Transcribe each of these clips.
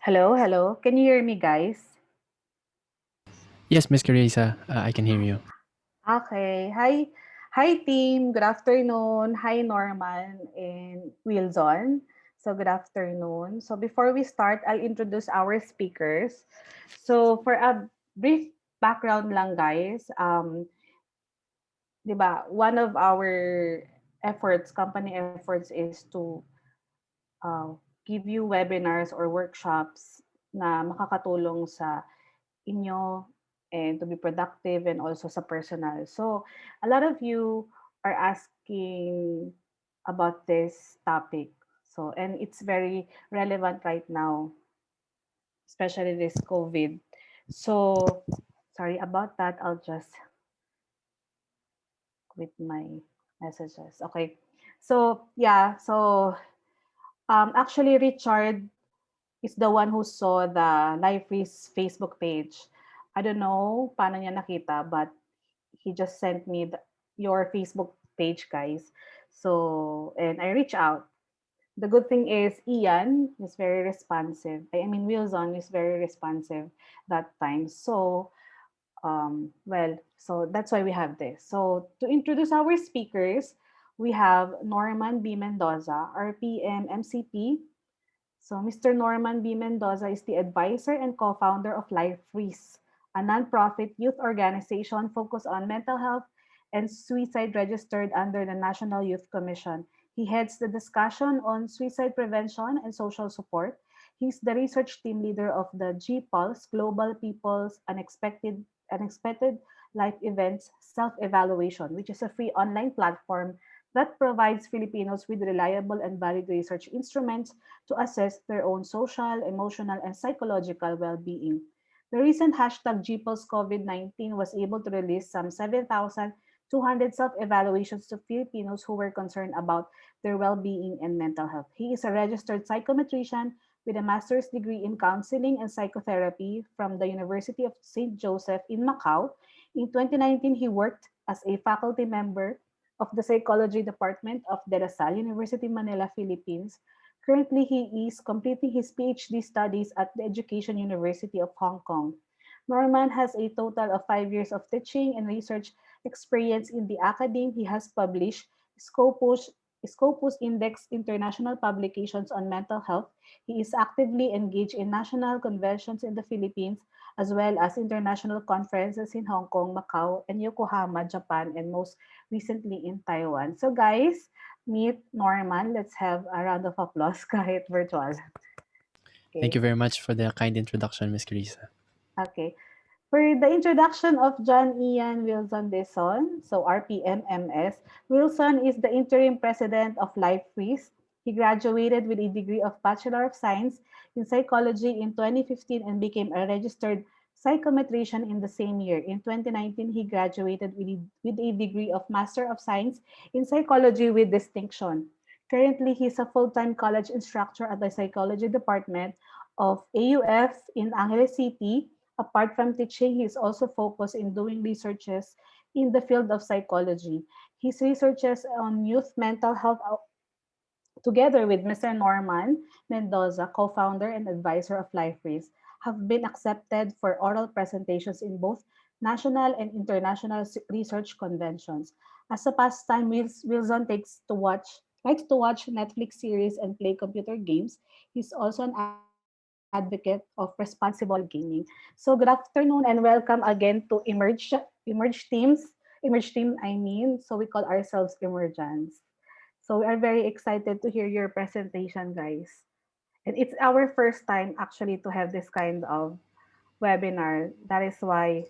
Hello, hello. Can you hear me, guys? Yes, Miss Carissa, I can hear you. Okay. Hi, team. Good afternoon. Hi, Norman and Wilson. So, good afternoon. So, before we start, I'll introduce our speakers. So, for a brief background lang, guys, di ba, one of our efforts, company efforts, is to uh, give you webinars or workshops na makakatulong sa inyo and to be productive and also sa personal. So, a lot of you are asking about this topic. So, and it's very relevant right now, especially this COVID. So, sorry about that. I'll just quit my messages. Okay. So, yeah. So, actually, Richard is the one who saw the Life Freeze Facebook page. I don't know paano niya nakita, but he just sent me your Facebook page, guys. So, and I reach out. The good thing is Ian is very responsive. I mean, Wilson is very responsive that time. So, so that's why we have this. So, to introduce our speakers, we have Norman B. Mendoza, RPM MCP. So, Mr. Norman B. Mendoza is the advisor and co-founder of Life Freeze, a nonprofit youth organization focused on mental health and suicide registered under the National Youth Commission. He heads the discussion on suicide prevention and social support. He's the research team leader of the G-Pulse Global People's Unexpected Life Events Self-Evaluation, which is a free online platform that provides Filipinos with reliable and valid research instruments to assess their own social, emotional, and psychological well-being. The recent hashtag GPOS COVID-19 was able to release some 7,200 self-evaluations to Filipinos who were concerned about their well-being and mental health. He is a registered psychometrician with a master's degree in counseling and psychotherapy from the University of St. Joseph in Macau. In 2019, he worked as a faculty member of the Psychology Department of De La Salle University, Manila, Philippines. Currently, he is completing his PhD studies at the Education University of Hong Kong. Norman has a total of 5 years of teaching and research experience in the academe. He has published Scopus Index international publications on mental health. He is actively engaged in national conventions in the Philippines as well as international conferences in Hong Kong, Macau, and Yokohama, Japan, and most recently in Taiwan. So guys, meet Norman. Let's have a round of applause kahit virtual. Thank Okay. you very much for the kind introduction, Miss Carissa. Okay. For the introduction of John Ian Wilson Deson, so RPMMS, Wilson is the interim president of Life Freeze. He graduated with a degree of Bachelor of Science in Psychology in 2015 and became a registered psychometrician in the same year. In 2019, he graduated with a degree of Master of Science in Psychology with distinction. Currently, he is a full-time college instructor at the Psychology Department of AUF in Angeles City. Apart from teaching, he is also focused in doing researches in the field of psychology. His researches on youth mental health, together with Mr. Norman Mendoza, co-founder and advisor of LifeRace, have been accepted for oral presentations in both national and international research conventions. As a pastime, Wilson likes to watch Netflix series and play computer games. He's also an advocate of responsible gaming. So good afternoon and welcome again to Emerge team, I mean. So we call ourselves Emergence. So we are very excited to hear your presentation, guys. And it's our first time actually to have this kind of webinar. That is why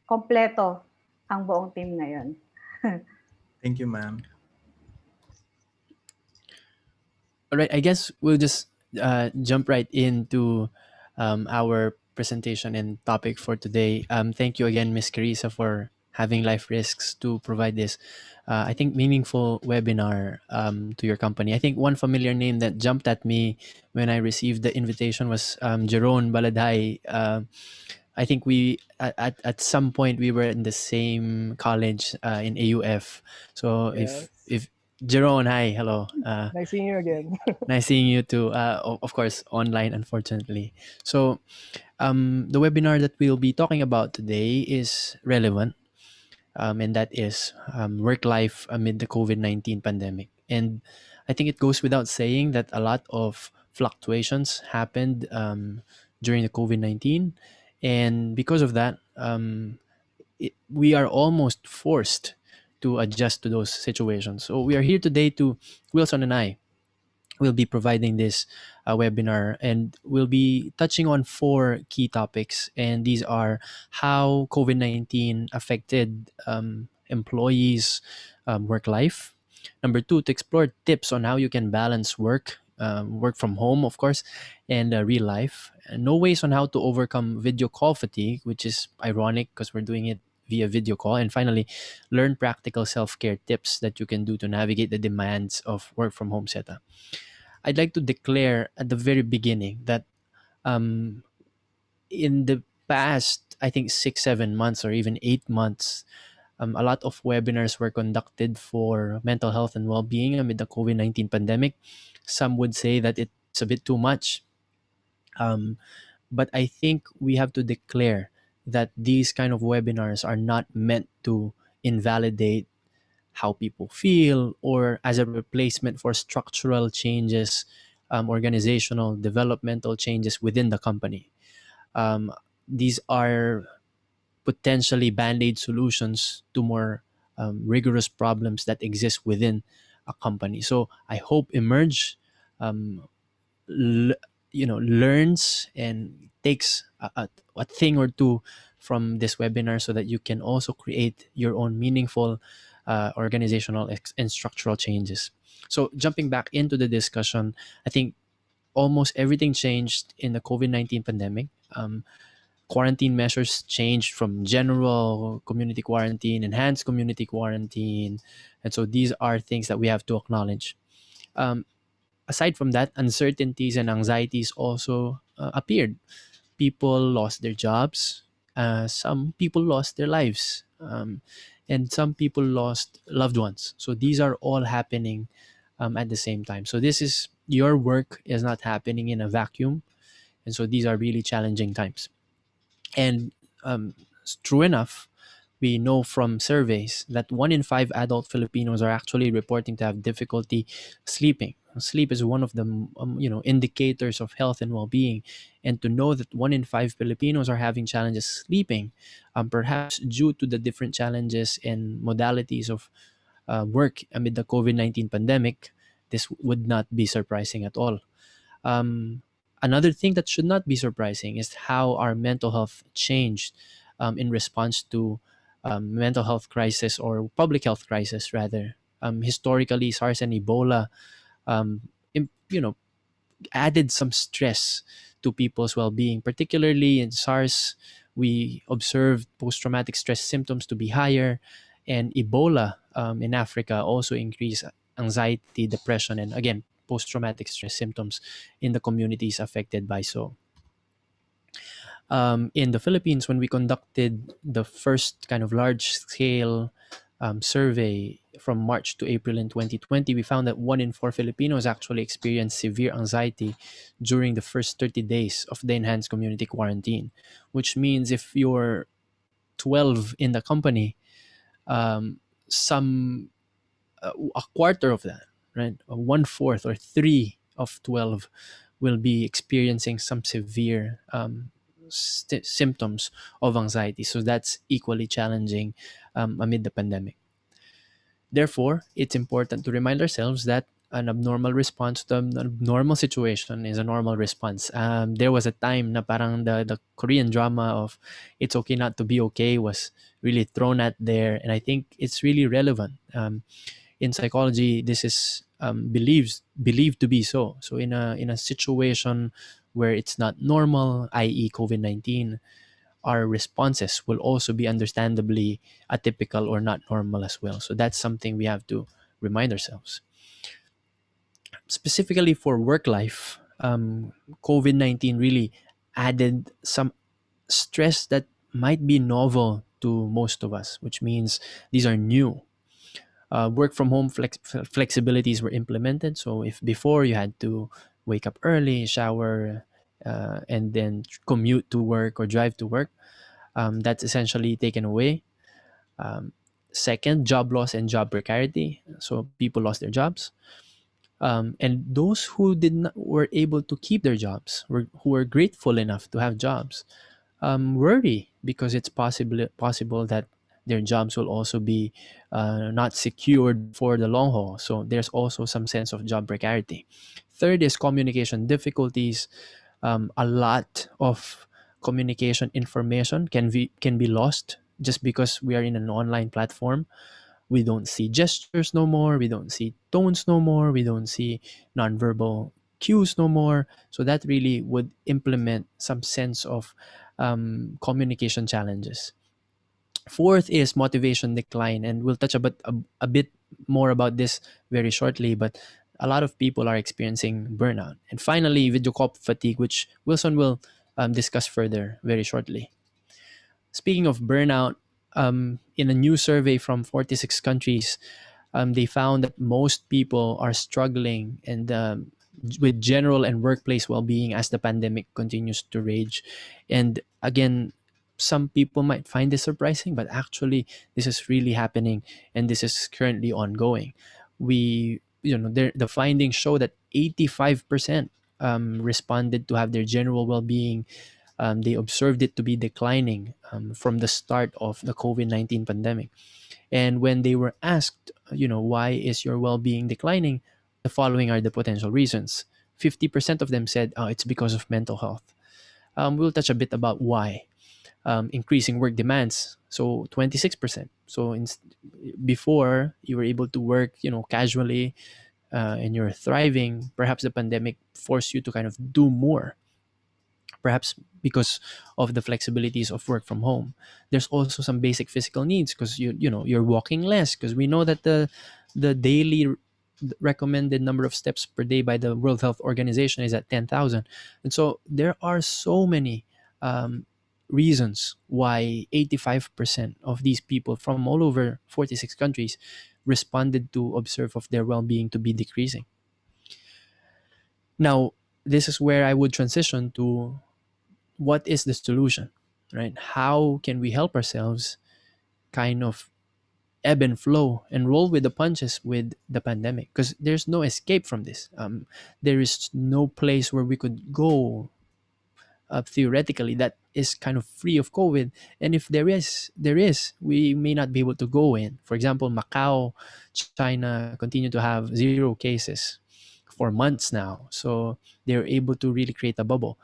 kompleto ang buong team ngayon. Thank you, ma'am. All right, I guess we'll just jump right into our presentation and topic for today. Thank you again, Miss Carissa, for having Life Risks to provide this, I think, meaningful webinar to your company. I think one familiar name that jumped at me when I received the invitation was Jerome Baladay. I think we at some point we were in the same college in AUF. So Yes. if Jerome, hi, hello. Nice seeing you again. Nice seeing you too. Of course, online, unfortunately. So, the webinar that we'll be talking about today is relevant, and that is work life amid the COVID 19 pandemic. And I think it goes without saying that a lot of fluctuations happened during the COVID 19. And because of that, we are almost forced to adjust to those situations. So, we are here today to, Wilson and I, will be providing this webinar, and we'll be touching on four key topics. And these are how COVID 19 affected employees' work life. Number two, to explore tips on how you can balance work from home, of course, and real life. And no ways on how to overcome video call fatigue, which is ironic because we're doing it via video call. And finally, learn practical self care tips that you can do to navigate the demands of work from home setup. I'd like to declare at the very beginning that um, in the past, I think 6, 7 months, or even 8 months, a lot of webinars were conducted for mental health and well being amid the COVID 19 pandemic. Some would say that it's a bit too much. Um, but I think we have to declare that these kind of webinars are not meant to invalidate how people feel or as a replacement for structural changes, organizational, developmental changes within the company. Um, these are potentially band aid solutions to more rigorous problems that exist within a company. So I hope Emerge um, l- learns and takes a thing or two from this webinar so that you can also create your own meaningful organizational and structural changes. So jumping back into the discussion, I think almost everything changed in the COVID-19 pandemic. Quarantine measures changed from general community quarantine, enhanced community quarantine, and so these are things that we have to acknowledge. um, Aside from that, uncertainties and anxieties also appeared. People lost their jobs, some people lost their lives, and some people lost loved ones. So these are all happening at the same time. So this is your work is not happening in a vacuum, and so these are really challenging times. And true enough, we know from surveys that 1 in 5 adult Filipinos are actually reporting to have difficulty sleeping. Sleep is one of the indicators of health and well-being, and to know that 1 in 5 Filipinos are having challenges sleeping, perhaps due to the different challenges and modalities of work amid the COVID-19 pandemic, this would not be surprising at all. um, Another thing that should not be surprising is how our mental health changed in response to mental health crisis, or public health crisis rather. Historically, SARS and Ebola, um, added some stress to people's well-being. Particularly in SARS, we observed post-traumatic stress symptoms to be higher, and Ebola in Africa also increased anxiety, depression, and again post-traumatic stress symptoms in the communities affected by so. In the Philippines, when we conducted the first kind of large-scale survey from March to April in 2020, we found that 1 in 4 Filipinos actually experienced severe anxiety during the first 30 days of the enhanced community quarantine, which means if you're 12 in the company, um, some a quarter of that, right? 1/4 or 3 of 12 will be experiencing some severe symptoms of anxiety. So that's equally challenging amid the pandemic. Therefore, it's important to remind ourselves that an abnormal response to an abnormal situation is a normal response. There was a time na parang the Korean drama of It's Okay Not to Be Okay was really thrown at there. And I think it's really relevant. In psychology, this is believed to be so. So in a situation where it's not normal, i.e., COVID-19, our responses will also be understandably atypical or not normal as well. So that's something we have to remind ourselves. Specifically for work life, COVID-19 really added some stress that might be novel to most of us, which means these are new. Work from home flexibilities were implemented. So if before you had to wake up early, shower, and then commute to work or drive to work, that's essentially taken away. Um, Second, job loss and job precarity. So people lost their jobs. And those who did not were able to keep their jobs, who were grateful enough to have jobs, worry because it's possible that their jobs will also be not secured for the long haul. So there's also some sense of job precarity. Third is communication difficulties. A lot of communication information can be lost just because we are in an online platform. We don't see gestures no more, we don't see tones no more, we don't see nonverbal cues no more. So that really would implement some sense of communication challenges. Fourth is motivation decline, and we'll touch a bit more about this very shortly, but a lot of people are experiencing burnout. And finally, video call fatigue, which Wilson will discuss further very shortly. Speaking of burnout, in a new survey from 46 countries, they found that most people are struggling and with general and workplace well-being as the pandemic continues to rage. And again, some people might find this surprising, but actually, this is really happening, and this is currently ongoing. The findings show that 85% responded to have their general well-being. They observed it to be declining from the start of the COVID-19 pandemic. And when they were asked, why is your well-being declining, the following are the potential reasons. 50% of them said, oh, it's because of mental health. We'll touch a bit about why. Increasing work demands, so 26%. So before you were able to work, casually, and you're thriving, perhaps the pandemic forced you to kind of do more, perhaps because of the flexibilities of work from home. There's also some basic physical needs because you're walking less, because we know that the daily recommended number of steps per day by the World Health Organization is at 10,000. And so there are so many um, reasons why 85% of these people from all over 46 countries responded to observe of their well-being to be decreasing. Now, this is where I would transition to what is the solution, right? How can we help ourselves kind of ebb and flow and roll with the punches with the pandemic? Because there's no escape from this. There is no place where we could go theoretically that is kind of free of COVID. And if there is, we may not be able to go in. For example, Macau, China continue to have zero cases for months now. So they're able to really create a bubble.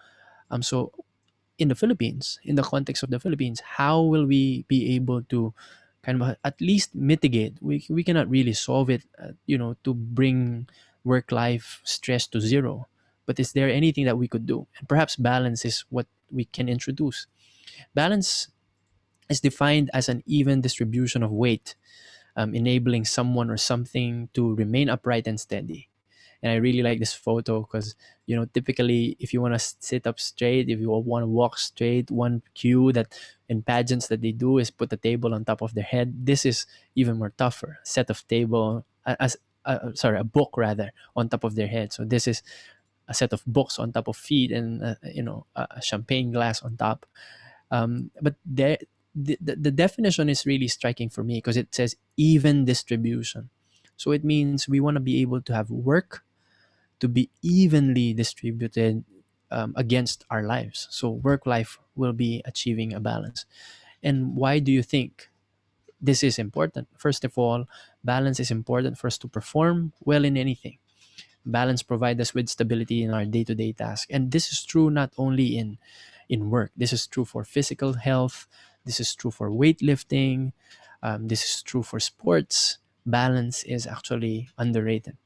So in the Philippines, in the context of the Philippines, how will we be able to kind of at least mitigate? We cannot really solve it, to bring work life stress to zero. But is there anything that we could do? And perhaps balance is what we can introduce. Balance is defined as an even distribution of weight, enabling someone or something to remain upright and steady. And I really like this photo because, typically, if you want to sit up straight, if you want to walk straight, one cue that in pageants that they do is put a table on top of their head. This is even more tougher. Set of table, as sorry, a book rather on top of their head. So this is a set of books on top of feet, and a champagne glass on top. But the definition is really striking for me because it says even distribution. So it means we want to be able to have work to be evenly distributed against our lives. So work life will be achieving a balance. And why do you think this is important? First of all, balance is important for us to perform well in anything. Balance provides us with stability in our day-to-day tasks. And this is true not only in work. This is true for physical health. This is true for weightlifting. This is true for sports. Balance is actually underrated.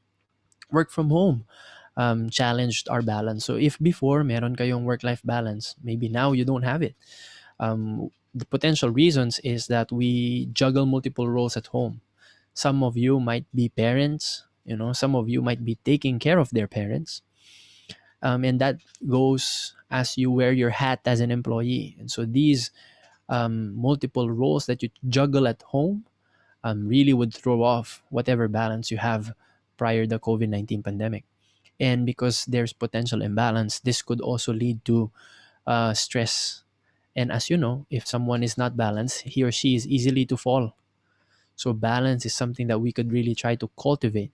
Work from home challenged our balance. So if before meron kayong work-life balance, maybe now you don't have it. The potential reasons is that we juggle multiple roles at home. Some of you might be parents, some of you might be taking care of their parents. And that goes as you wear your hat as an employee. And so these multiple roles that you juggle at home really would throw off whatever balance you have prior to the COVID-19 pandemic. And because there's potential imbalance, this could also lead to stress. And as you know, if someone is not balanced, he or she is easily to fall. So balance is something that we could really try to cultivate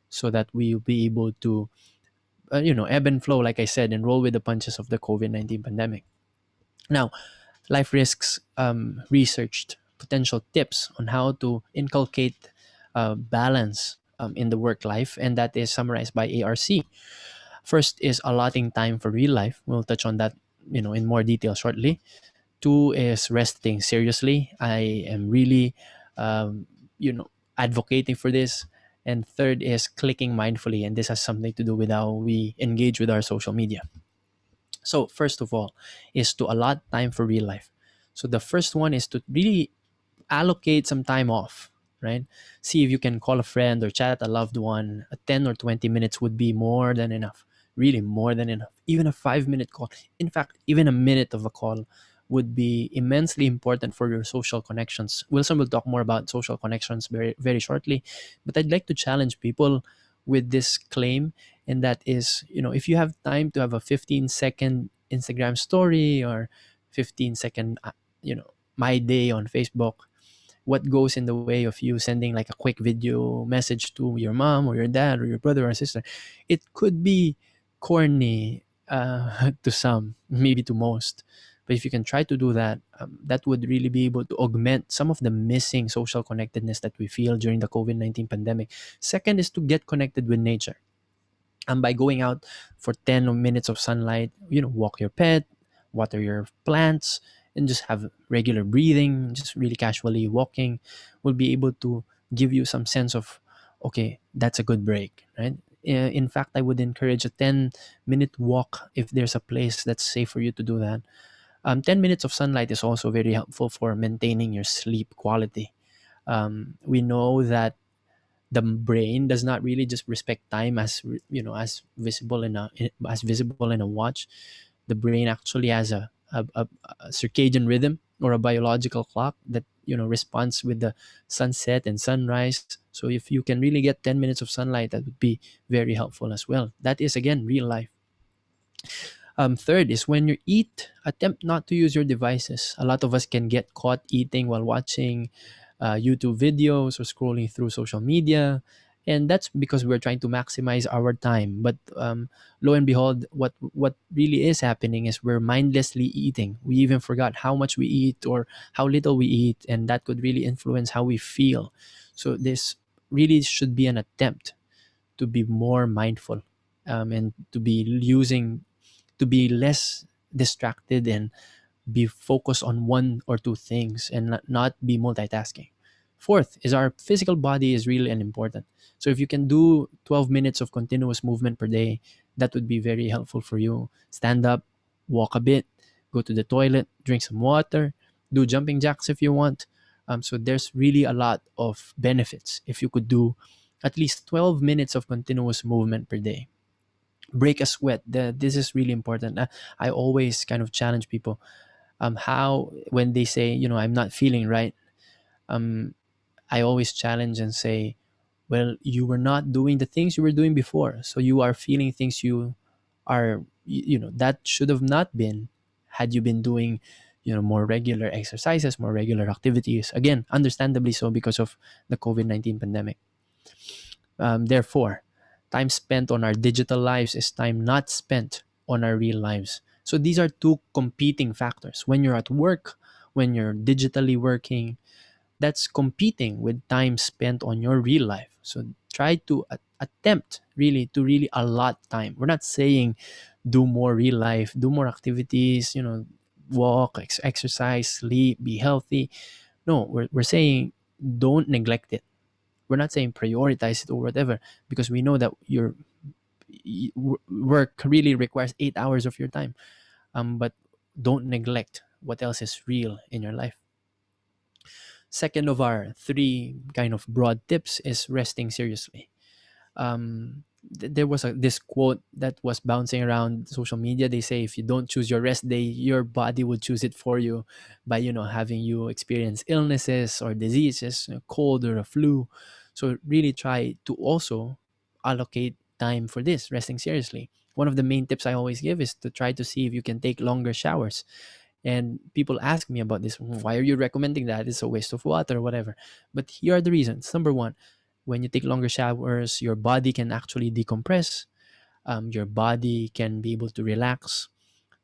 so that we'll be able to, ebb and flow, like I said, and roll with the punches of the COVID-19 pandemic. Now, Life Risks researched potential tips on how to inculcate balance in the work life, and that is summarized by ARC. First is allotting time for real life. We'll touch on that, in more detail shortly. Two is resting seriously. I am really, um, advocating for this. And third is clicking mindfully, and this has something to do with how we engage with our social media. So first of all, is to allot time for real life. So the first one is to really allocate some time off, right? See if you can call a friend or chat a loved one. A 10 or 20 minutes would be more than enough, really more than enough. Even a 5-minute call, in fact, even a minute of a call would be immensely important for your social connections. Wilson will talk more about social connections very, very shortly, but I'd like to challenge people with this claim, and that is, if you have time to have a 15-second Instagram story or 15-second, my day on Facebook, what goes in the way of you sending like a quick video message to your mom or your dad or your brother or sister? It could be corny to some, maybe to most. But if you can try to do that, that would really be able to augment some of the missing social connectedness that we feel during the COVID-19 pandemic. Second is to get connected with nature. And by going out for 10 minutes of sunlight, walk your pet, water your plants, and just have regular breathing, just really casually walking, will be able to give you some sense of, okay, that's a good break, right? In fact, I would encourage a 10-minute walk if there's a place that's safe for you to do that. 10 minutes of sunlight is also very helpful for maintaining your sleep quality. We know that the brain does not really just respect time as as visible in a watch. The brain actually has a circadian rhythm or a biological clock that responds with the sunset and sunrise. So if you can really get 10 minutes of sunlight, that would be very helpful as well. That is again real life. Third is when you eat, attempt not to use your devices. A lot of us can get caught eating while watching YouTube videos or scrolling through social media. And that's because we're trying to maximize our time. But lo and behold, what really is happening is we're mindlessly eating. We even forgot how much we eat or how little we eat, and that could really influence how we feel. So this really should be an attempt to be more mindful, and to be less distracted and be focused on one or two things and not be multitasking. Fourth is our physical body is really important. So if you can do 12 minutes of continuous movement per day, that would be very helpful for you. Stand up, walk a bit, go to the toilet, drink some water, do jumping jacks if you want. So there's really a lot of benefits if you could do at least 12 minutes of continuous movement per day. Break a sweat. This is really important. I always kind of challenge people, how when they say, I'm not feeling right, um I always challenge and say, well, you were not doing the things you were doing before, so you are feeling things you are, that should have not been had you been doing, more regular exercises, more regular activities, again understandably so because of the COVID-19 pandemic. Therefore, time spent on our digital lives is time not spent on our real lives. So these are two competing factors. When you're at work, when you're digitally working, that's competing with time spent on your real life. So try to attempt really to really allot time. We're not saying do more real life, do more activities, walk, exercise, sleep, be healthy. No, we're saying don't neglect it. We're not saying prioritize it or whatever, because we know that your work really requires 8 hours of your time. But don't neglect what else is real in your life. Second of our three kind of broad tips is resting seriously. there was this quote that was bouncing around social media. They say if you don't choose your rest day, your body would choose it for you by having you experience illnesses or diseases, a cold or a flu. So really try to also allocate time for this, resting seriously. One of the main tips I always give is to try to see if you can take longer showers. And people ask me about this. Why are you recommending that? It's a waste of water or whatever. But here are the reasons. Number one, when you take longer showers, your body can actually decompress. Your body can be able to relax.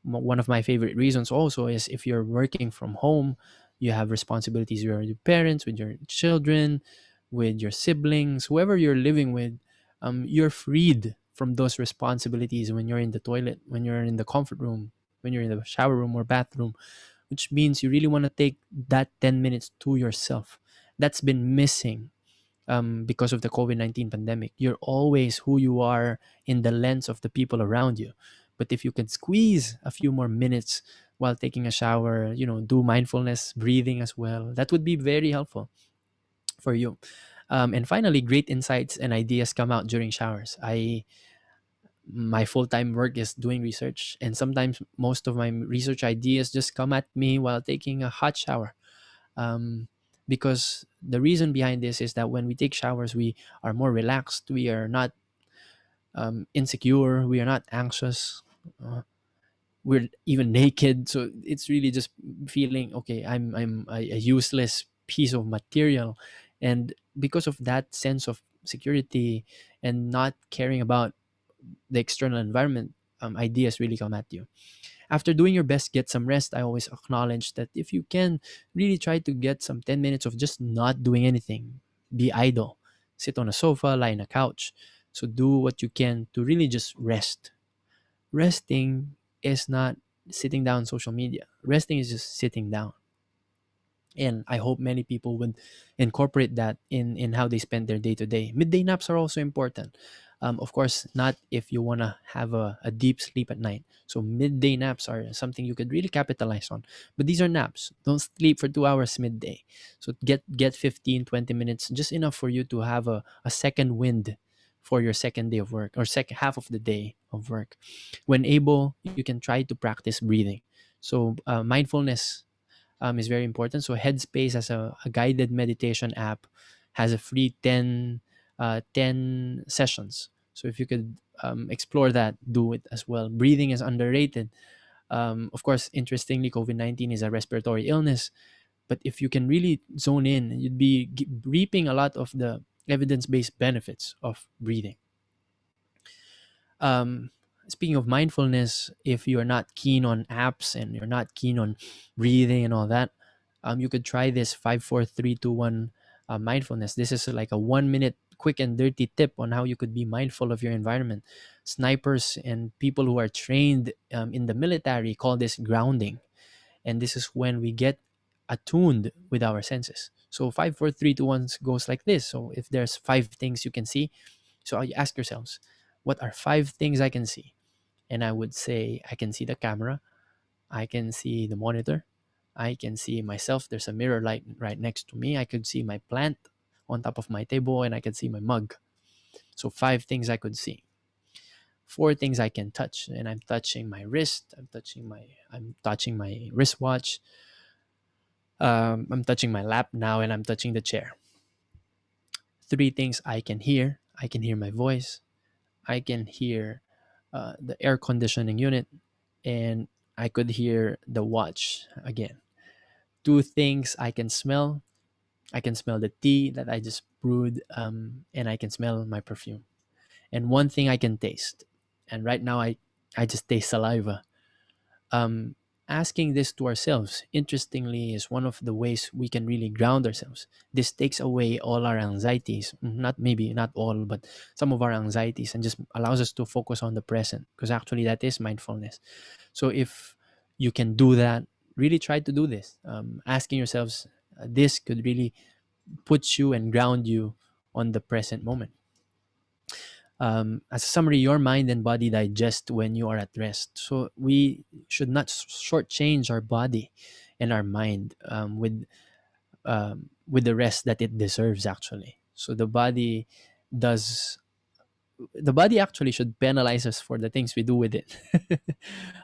One of my favorite reasons also is if you're working from home, you have responsibilities with your parents, with your children, with your siblings, whoever you're living with. You're freed from those responsibilities when you're in the toilet, when you're in the comfort room, when you're in the shower room or bathroom, which means you really want to take that 10 minutes to yourself. That's been missing because of the COVID-19 pandemic. You're always who you are in the lens of the people around you. But if you can squeeze a few more minutes while taking a shower, do mindfulness breathing as well, that would be very helpful for you. And finally, great insights and ideas come out during showers. My full-time work is doing research, and sometimes most of my research ideas just come at me while taking a hot shower. um, because the reason behind this is that when we take showers, we are more relaxed. We are not insecure. We are not anxious. Uh, we're even naked. So it's really just feeling okay. I'm a useless piece of material, and because of that sense of security and not caring about the external environment, ideas really come at you. After doing your best, get some rest. I always acknowledge that if you can, really try to get some 10 minutes of just not doing anything. Be idle. Sit on a sofa, lie on a couch. So do what you can to really just rest. Resting is not sitting down on social media. Resting is just sitting down. And I hope many people would incorporate that in how they spend their day to day. Midday naps are also important. Of course, not if you want to have a deep sleep at night. So midday naps are something you could really capitalize on. But these are naps. Don't sleep for 2 hours midday. So get 15, 20 minutes, just enough for you to have a second wind for your second day of work or second half of the day of work. When able, you can try to practice breathing. So mindfulness is very important. So Headspace as a guided meditation app has a free 10 sessions. So if you could explore that, do it as well. Breathing is underrated. Of course, interestingly, COVID-19 is a respiratory illness, but if you can really zone in, you'd be reaping a lot of the evidence-based benefits of breathing. um, Speaking of mindfulness, if you're not keen on apps and you're not keen on breathing and all that, you could try this 5 4 3 2 1 mindfulness. This is like a 1 minute quick and dirty tip on how you could be mindful of your environment. Snipers and people who are trained in the military call this grounding, and this is when we get attuned with our senses. So 5 4 3 2 1 goes like this. So if there's 5 things you can see, so you ask yourselves, what are 5 things I can see? And I would say I can see the camera, I can see the monitor, I can see myself. There's a mirror light right next to me. I could see my plant on top of my table, and I could see my mug. So 5 things I could see. 4 things I can touch, and I'm touching my wrist. I'm touching my wristwatch. I'm touching my lap now, and I'm touching the chair. 3 things I can hear. I can hear my voice. I can hear the air conditioning unit, and I could hear the watch again. 2 things I can smell. I can smell the tea that I just brewed, and I can smell my perfume. And 1 thing I can taste. And right now, I just taste saliva. um, Asking this to ourselves, interestingly, is one of the ways we can really ground ourselves. This takes away all our anxieties, not maybe not all, but some of our anxieties, and just allows us to focus on the present, because actually that is mindfulness. So if you can do that, really try to do this. Asking yourselves, this could really put you and ground you on the present moment. As a summary, your mind and body digest when you are at rest. So we should not shortchange our body and our mind with the rest that it deserves. Actually, so the body does the body actually should penalize us for the things we do with it.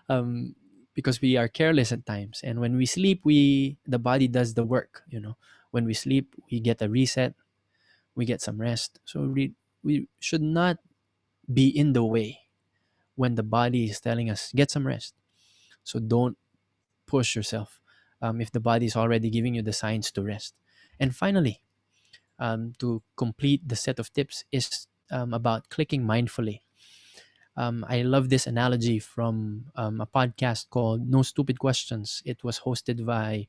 um, because we are careless at times, and when we sleep, the body does the work. When we sleep, we get a reset, we get some rest. So we should not be in the way when the body is telling us get some rest. So don't push yourself if the body is already giving you the signs to rest. And finally, to complete the set of tips is about clicking mindfully. I love this analogy from a podcast called No Stupid Questions. It was hosted by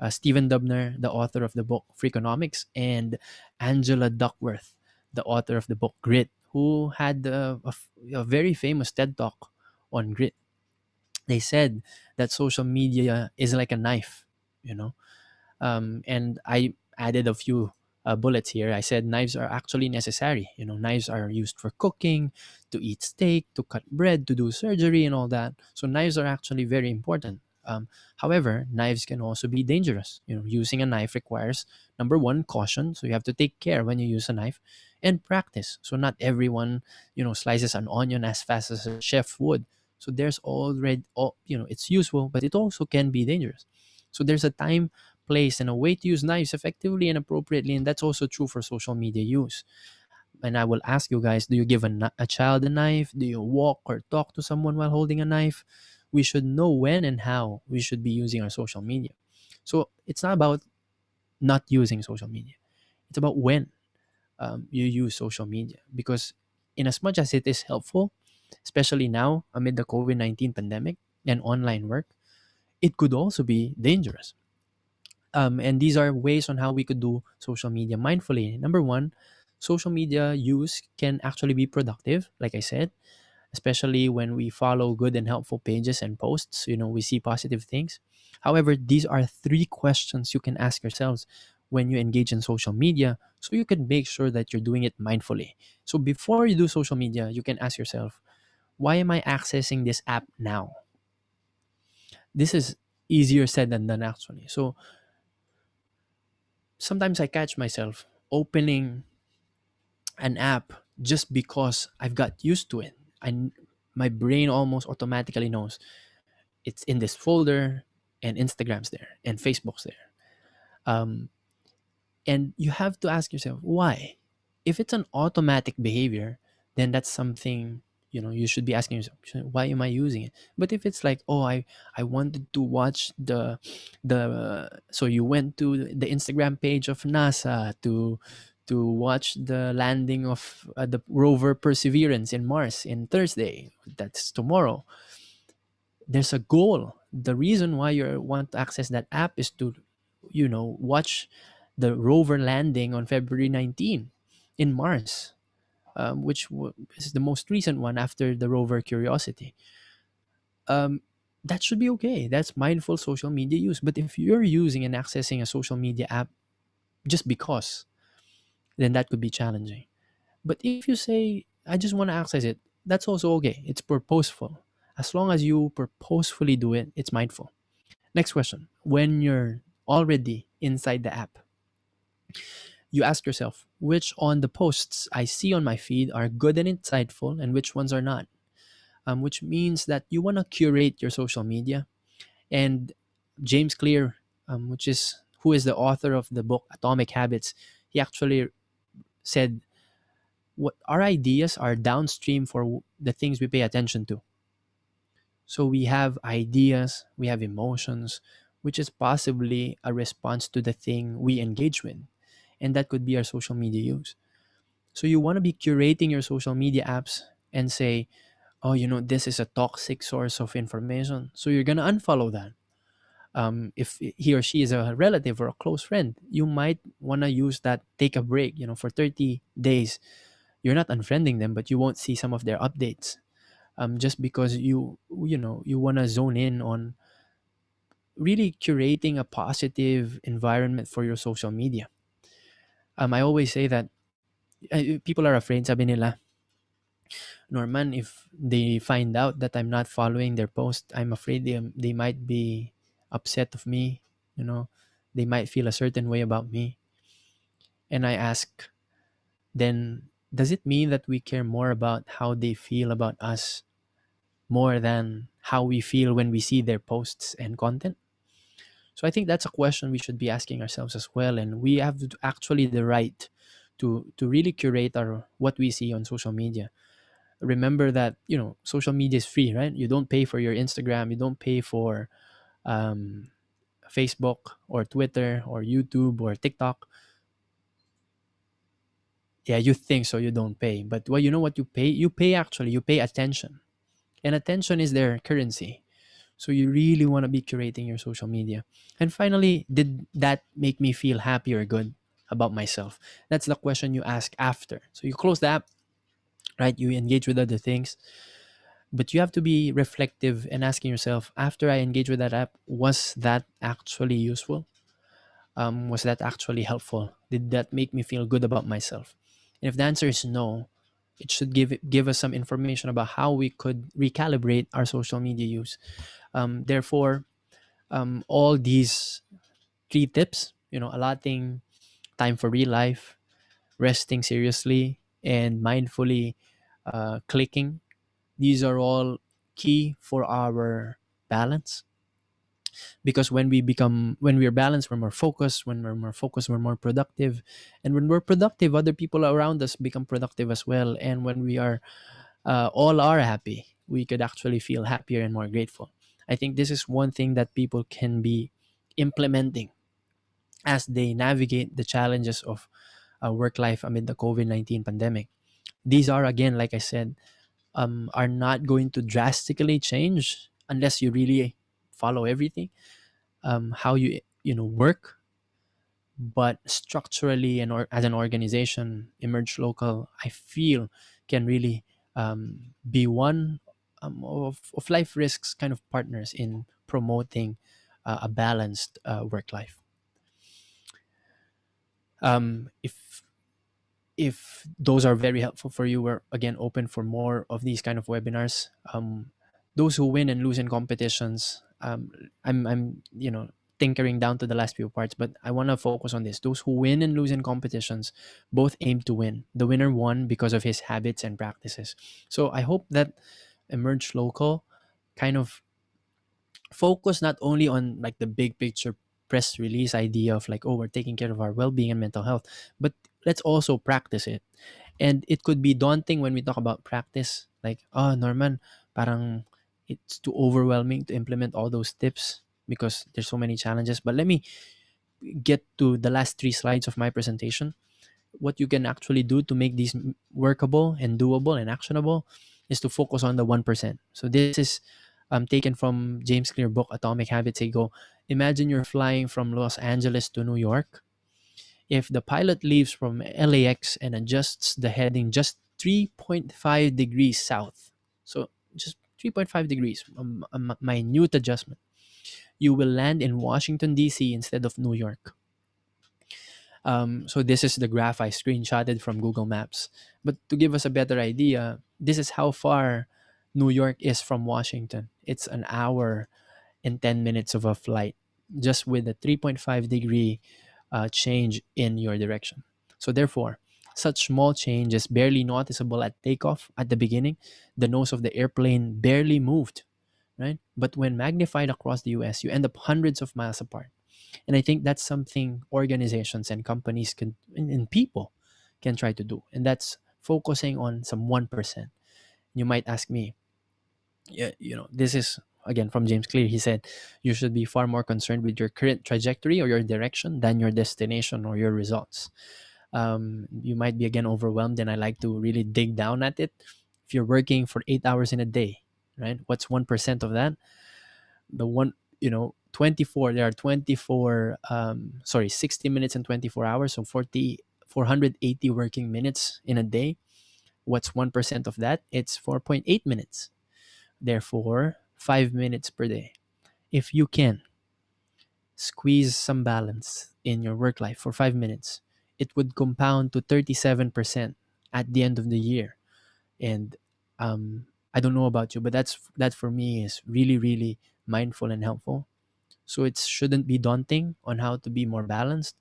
Stephen Dubner, the author of the book Freakonomics, and Angela Duckworth, the author of the book Grit, who had a very famous TED talk on grit. They said that social media is like a knife, you know, and I added a few bullets here. I said knives are actually necessary. Knives are used for cooking, to eat steak, to cut bread, to do surgery, and all that. So knives are actually very important. However, knives can also be dangerous. Using a knife requires, number one, caution. So you have to take care when you use a knife, and practice. So not everyone, slices an onion as fast as a chef would. So there's already, it's useful, but it also can be dangerous. So there's a time, place, and a way to use knives effectively and appropriately, and that's also true for social media use. And I will ask you guys, do you give a child a knife? Do you walk or talk to someone while holding a knife? We should know when and how we should be using our social media. So it's not about not using social media, it's about when you use social media, because in as much as it is helpful, especially now amid the COVID-19 pandemic and online work, it could also be dangerous. And these are ways on how we could do social media mindfully. Number one, social media use can actually be productive, like I said, especially when we follow good and helpful pages and posts. We see positive things. However, these are three questions you can ask yourselves when you engage in social media, so you can make sure that you're doing it mindfully. So before you do social media, you can ask yourself, why am I accessing this app now? This is easier said than done, actually. So sometimes I catch myself opening an app just because I've got used to it. My brain almost automatically knows it's in this folder, and Instagram's there, and Facebook's there. Um, and you have to ask yourself why. If it's an automatic behavior, then that's something you should be asking yourself, why am I using it? But if it's like, oh, I wanted to watch the so you went to the Instagram page of NASA to watch the landing of the rover Perseverance in Mars in Thursday, that's tomorrow. There's a goal. The reason why you want to access that app is to watch the rover landing on February 19 in Mars, which is the most recent one after the rover Curiosity. um, that should be okay. That's mindful social media use. But if you're using and accessing a social media app just because, then that could be challenging. But if you say, I just want to access it, that's also okay. It's purposeful. As long as you purposefully do it, it's mindful. Next question. When you're already inside the app, you ask yourself, which on the posts I see on my feed are good and insightful, and which ones are not? Which means that you want to curate your social media. And James Clear, who is the author of the book Atomic Habits, he actually said, what our ideas are downstream for the things we pay attention to. So we have ideas, we have emotions, which is possibly a response to the thing we engage with. And that could be our social media use. So you want to be curating your social media apps and say, oh, this is a toxic source of information. So you're going to unfollow that. If he or she is a relative or a close friend, you might want to use that, take a break, for 30 days. You're not unfriending them, but you won't see some of their updates. Just because you want to zone in on really curating a positive environment for your social media. I always say that people are afraid, sabi nila, Norman, if they find out that I'm not following their post, I'm afraid they might be upset of me, you know, they might feel a certain way about me. And I ask, then does it mean that we care more about how they feel about us more than how we feel when we see their posts and content? So I think that's a question we should be asking ourselves as well, and we have actually the right to really curate our what we see on social media. Remember that social media is free, right? You don't pay for your Instagram, you don't pay for um, Facebook or Twitter or YouTube or TikTok. Yeah, you think so, you don't pay, but well, you know what you pay? You pay attention, and attention is their currency. So you really want to be curating your social media. And finally, did that make me feel happy or good about myself? That's the question you ask after. So you close the app, right? You engage with other things, but you have to be reflective and asking yourself, after I engage with that app, was that actually useful? Was that actually helpful? Did that make me feel good about myself? And if the answer is no, it should give us some information about how we could recalibrate our social media use. Therefore, all these three tips, allotting time for real life, resting seriously, and mindfully clicking, these are all key for our balance. Because when we're balanced, we're more focused. When we're more focused, we're more productive. And when we're productive, other people around us become productive as well. And when we are all are happy, we could actually feel happier and more grateful. I think this is one thing that people can be implementing as they navigate the challenges of work life amid the COVID-19 pandemic. These are, again, like I said, are not going to drastically change unless you really follow everything, how you work. But structurally and as an organization, Emerge Local, I feel, can really be one of life risks kind of partners in promoting a balanced work life. If those are very helpful for you, we're again open for more of these kind of webinars. Those who win and lose in competitions, I'm tinkering down to the last few parts, but I want to focus on this. Those who win and lose in competitions both aim to win. The winner won because of his habits and practices. So I hope that Emerge Local kind of focus not only on like the big picture press release idea of like, oh, we're taking care of our well-being and mental health, but let's also practice it. And it could be daunting when we talk about practice, like, oh, Norman, parang it's too overwhelming to implement all those tips because there's so many challenges. But let me get to the last three slides of my presentation. What you can actually do to make these workable and doable and actionable is to focus on the 1%. So this is taken from James Clear book Atomic Habits. They go, imagine you're flying from Los Angeles to New York. If the pilot leaves from LAX and adjusts the heading just 3.5 degrees south, so just 3.5 degrees, a minute adjustment, you will land in Washington, D.C. instead of New York. So this is the graph I screenshotted from Google Maps. But to give us a better idea, this is how far New York is from Washington. It's an hour and 10 minutes of a flight, just with a 3.5-degree change in your direction. So therefore, such small change is barely noticeable at takeoff at the beginning. The nose of the airplane barely moved, right? But when magnified across the US, you end up hundreds of miles apart. And I think that's something organizations and companies can and people can try to do. And that's focusing on some 1%. You might ask me, yeah, this is again from James Clear. He said, you should be far more concerned with your current trajectory or your direction than your destination or your results. You might be again overwhelmed, and I like to really dig down at it. If you're working for 8 hours in a day, right? What's 1% of that? The one 24, there are 24 sorry, 60 minutes and 24 hours, so 480 working minutes in a day. What's 1% of that? It's 4.8 minutes. Therefore, 5 minutes per day. If you can squeeze some balance in your work life for 5 minutes, it would compound to 37% at the end of the year. And I don't know about you, but that for me is really, really mindful and helpful. So it shouldn't be daunting on how to be more balanced.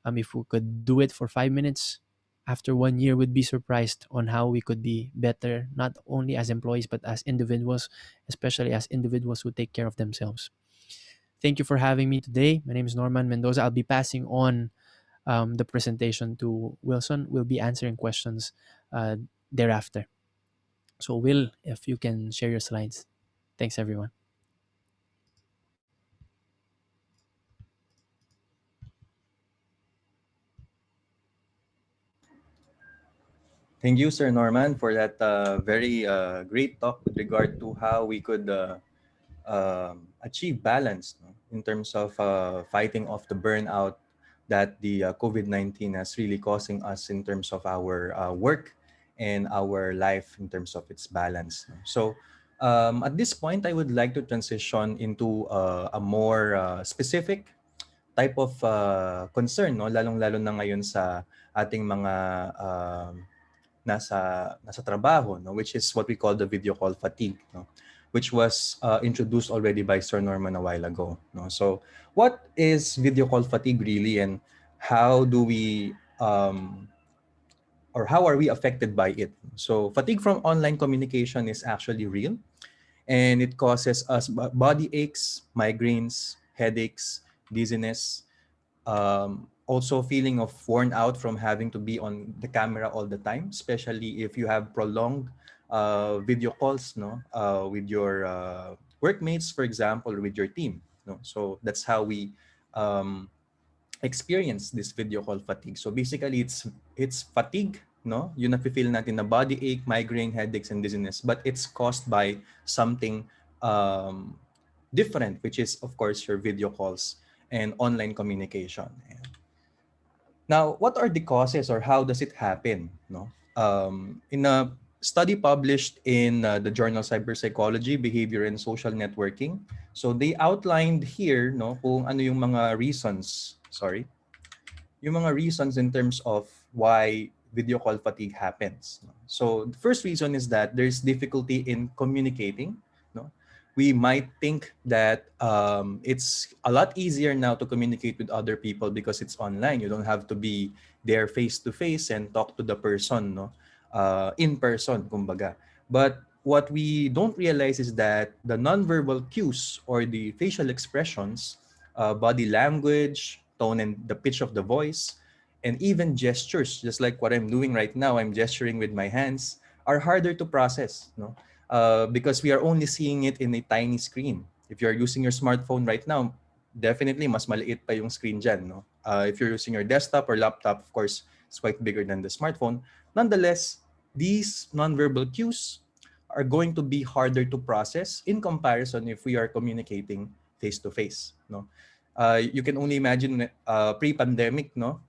If we could do it for 5 minutes, after 1 year, would be surprised on how we could be better, not only as employees, but as individuals, especially as individuals who take care of themselves. Thank you for having me today. My name is Norman Mendoza. I'll be passing on the presentation to Wilson. We'll be answering questions thereafter. So, Will, if you can share your slides. Thanks, everyone. Thank you, Sir Norman, for that very great talk with regard to how we could achieve balance, no, in terms of fighting off the burnout that the COVID-19 has really causing us in terms of our work and our life in terms of its balance. No? So at this point, I would like to transition into a more specific type of concern, no, lalong-lalo na ngayon sa ating mga nasa trabaho, no, which is what we call the video call fatigue, no, which was introduced already by Sir Norman a while ago, no. So what is video call fatigue really, and how do we or how are we affected by it? So fatigue from online communication is actually real, and it causes us body aches, migraines, headaches, dizziness, also feeling of worn out from having to be on the camera all the time, especially if you have prolonged video calls, no, with your workmates, for example, or with your team. No, so that's how we um, experience this video call fatigue. So basically, it's fatigue, no, yung nafe-feel natin na body ache, migraine, headaches, and dizziness, but it's caused by something um, different, which is of course your video calls and online communication. Now, what are the causes or how does it happen? No, in a study published in the journal Cyberpsychology, Behavior and Social Networking, so they outlined here, no, kung ano yung mga reasons. Sorry, yung mga reasons in terms of why video call fatigue happens. No? So the first reason is that there's difficulty in communicating. No, we might think that it's a lot easier now to communicate with other people because it's online. You don't have to be there face to face and talk to the person, no, in person, kumbaga. But what we don't realize is that the nonverbal cues or the facial expressions, body language, tone and the pitch of the voice, and even gestures, just like what I'm doing right now, I'm gesturing with my hands, are harder to process, no? Because we are only seeing it in a tiny screen. If you're using your smartphone right now, definitely mas maliit pa yung screen dyan, no? If you're using your desktop or laptop, of course, it's quite bigger than the smartphone. Nonetheless, these nonverbal cues are going to be harder to process in comparison if we are communicating face to face, no? You can only imagine pre-pandemic, no?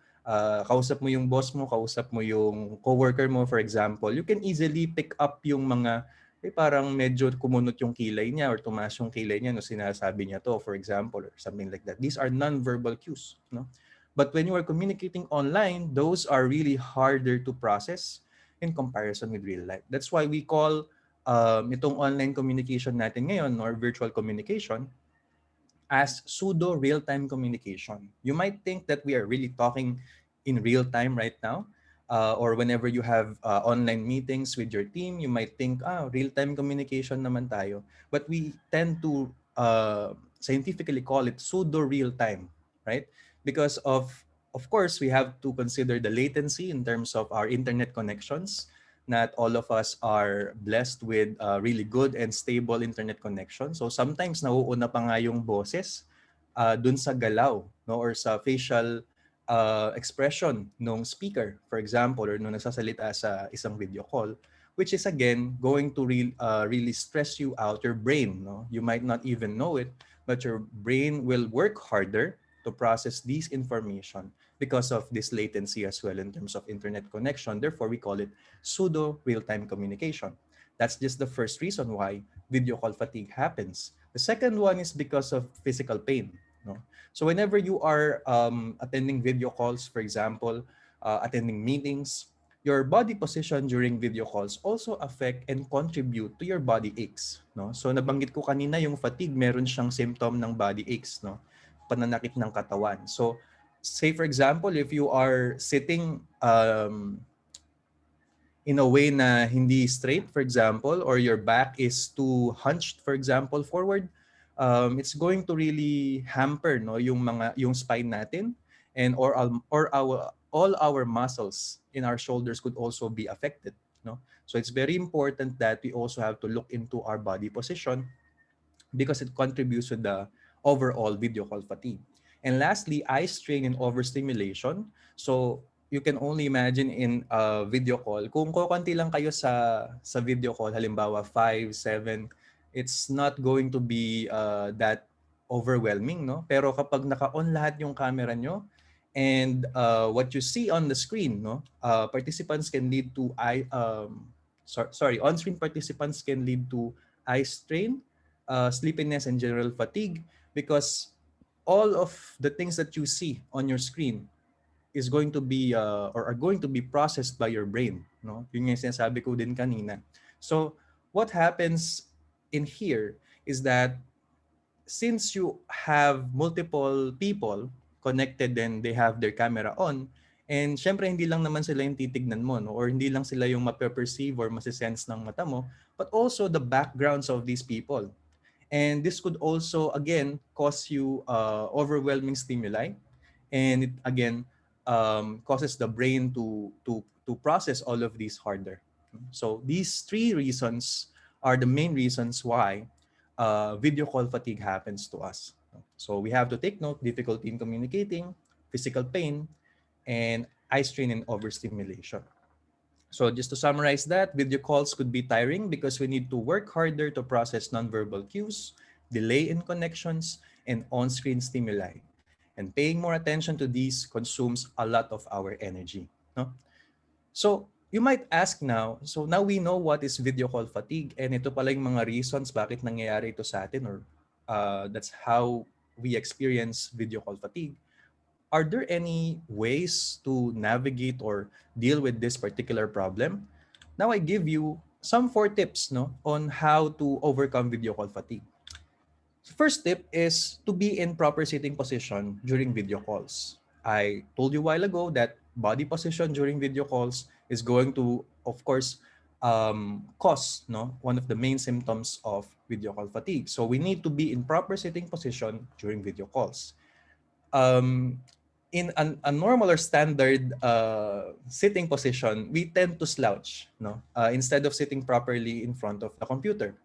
Kausap mo yung boss mo, kausap mo yung coworker mo, for example, you can easily pick up yung mga parang medyo kumunot yung kilay niya or tumaas yung kilay niya no sinasabi niya to, for example, or something like that. These are non-verbal cues, no? But when you are communicating online, those are really harder to process in comparison with real life. That's why we call itong online communication natin ngayon or virtual communication as pseudo real-time communication. You might think that we are really talking in real time right now, or whenever you have online meetings with your team, you might think, real-time communication naman tayo. But we tend to scientifically call it pseudo real-time, right? Because of course, we have to consider the latency in terms of our internet connections. Not all of us are blessed with really good and stable internet connection. So sometimes nauuna pa nga yung boses dun sa galaw, no, or sa facial expression ng speaker, for example, or nung nagsasalita sa isang video call, which is again going to really stress you out, your brain. No? You might not even know it, but your brain will work harder to process these information because of this latency as well in terms of internet connection. Therefore, we call it pseudo real-time communication. That's just the first reason why video call fatigue happens. The second one is because of physical pain. No? So whenever you are attending video calls, for example, attending meetings, your body position during video calls also affect and contribute to your body aches. No? So nabanggit ko kanina yung fatigue, meron siyang symptom ng body aches, no? Pananakit ng katawan. So say for example, if you are sitting in a way na hindi straight, for example, or your back is too hunched, for example, forward, it's going to really hamper, no, yung spine natin, and or our all our muscles in our shoulders could also be affected, no. So it's very important that we also have to look into our body position because it contributes to the overall video call fatigue. And lastly, eye strain and overstimulation. So you can only imagine in a video call, kung kokonti lang kayo sa video call, halimbawa 5, 7, it's not going to be that overwhelming, no? Pero kapag naka-on lahat yung camera nyo, and what you see on the screen, no, participants can lead to on-screen participants can lead to eye strain, sleepiness, and general fatigue, because all of the things that you see on your screen is going to be or are going to be processed by your brain, no? Yun yung sinasabi ko din kanina. So what happens in here is that since you have multiple people connected and they have their camera on, and syempre hindi lang naman sila yung titignan mo, no? Or hindi lang sila yung mape-perceive or masisense ng mata mo, but also the backgrounds of these people. And this could also, again, cause you overwhelming stimuli. And it, again, causes the brain to process all of these harder. So these three reasons are the main reasons why video call fatigue happens to us. So we have to take note: difficulty in communicating, physical pain, and eye strain and overstimulation. So just to summarize that, video calls could be tiring because we need to work harder to process nonverbal cues, delay in connections, and on-screen stimuli. And paying more attention to these consumes a lot of our energy. No? So you might ask now, so now we know what is video call fatigue, and ito pala yung mga reasons bakit nangyayari ito sa atin, or that's how we experience video call fatigue. Are there any ways to navigate or deal with this particular problem? Now I give you some 4 tips, no, on how to overcome video call fatigue. First tip is to be in proper sitting position during video calls. I told you a while ago that body position during video calls is going to, of course, cause, no, one of the main symptoms of video call fatigue. So we need to be in proper sitting position during video calls. Um, in a normal or standard sitting position, we tend to slouch, no, instead of sitting properly in front of the computer.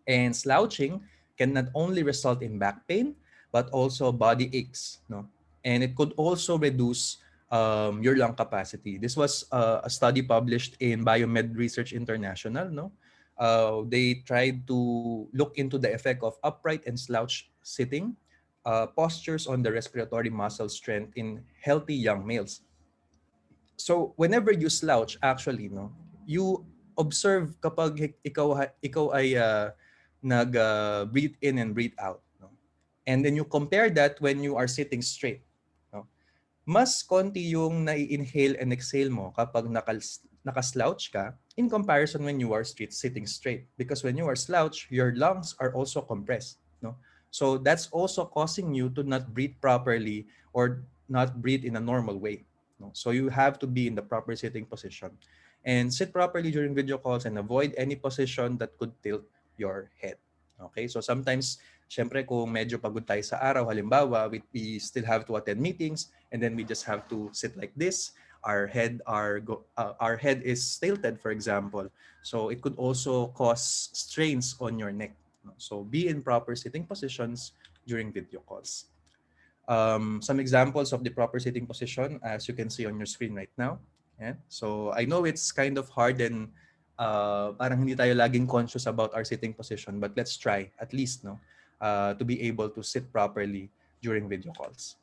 And slouching can not only result in back pain, but also body aches, no? And it could also reduce your lung capacity. This was a study published in Biomed Research International, no? They tried to look into the effect of upright and slouch sitting postures on the respiratory muscle strength in healthy young males. So whenever you slouch, actually, no, you observe kapag ikaw ay nag breathe in and breathe out, no? And then you compare that when you are sitting straight, no? Mas konti yung nai-inhale and exhale mo kapag naka-slouch ka in comparison when you are sitting straight, because when you are slouch, your lungs are also compressed, no? So that's also causing you to not breathe properly or not breathe in a normal way, no? So you have to be in the proper sitting position and sit properly during video calls and avoid any position that could tilt your head. Okay? So sometimes, syempre kung medyo pagod tayo sa araw, halimbawa, we still have to attend meetings, and then we just have to sit like this. Our head is tilted, for example. So it could also cause strains on your neck. So be in proper sitting positions during video calls. Some examples of the proper sitting position, as you can see on your screen right now. Yeah? So I know it's kind of hard, and parang hindi tayo laging conscious about our sitting position, but let's try at least, no, to be able to sit properly during video calls.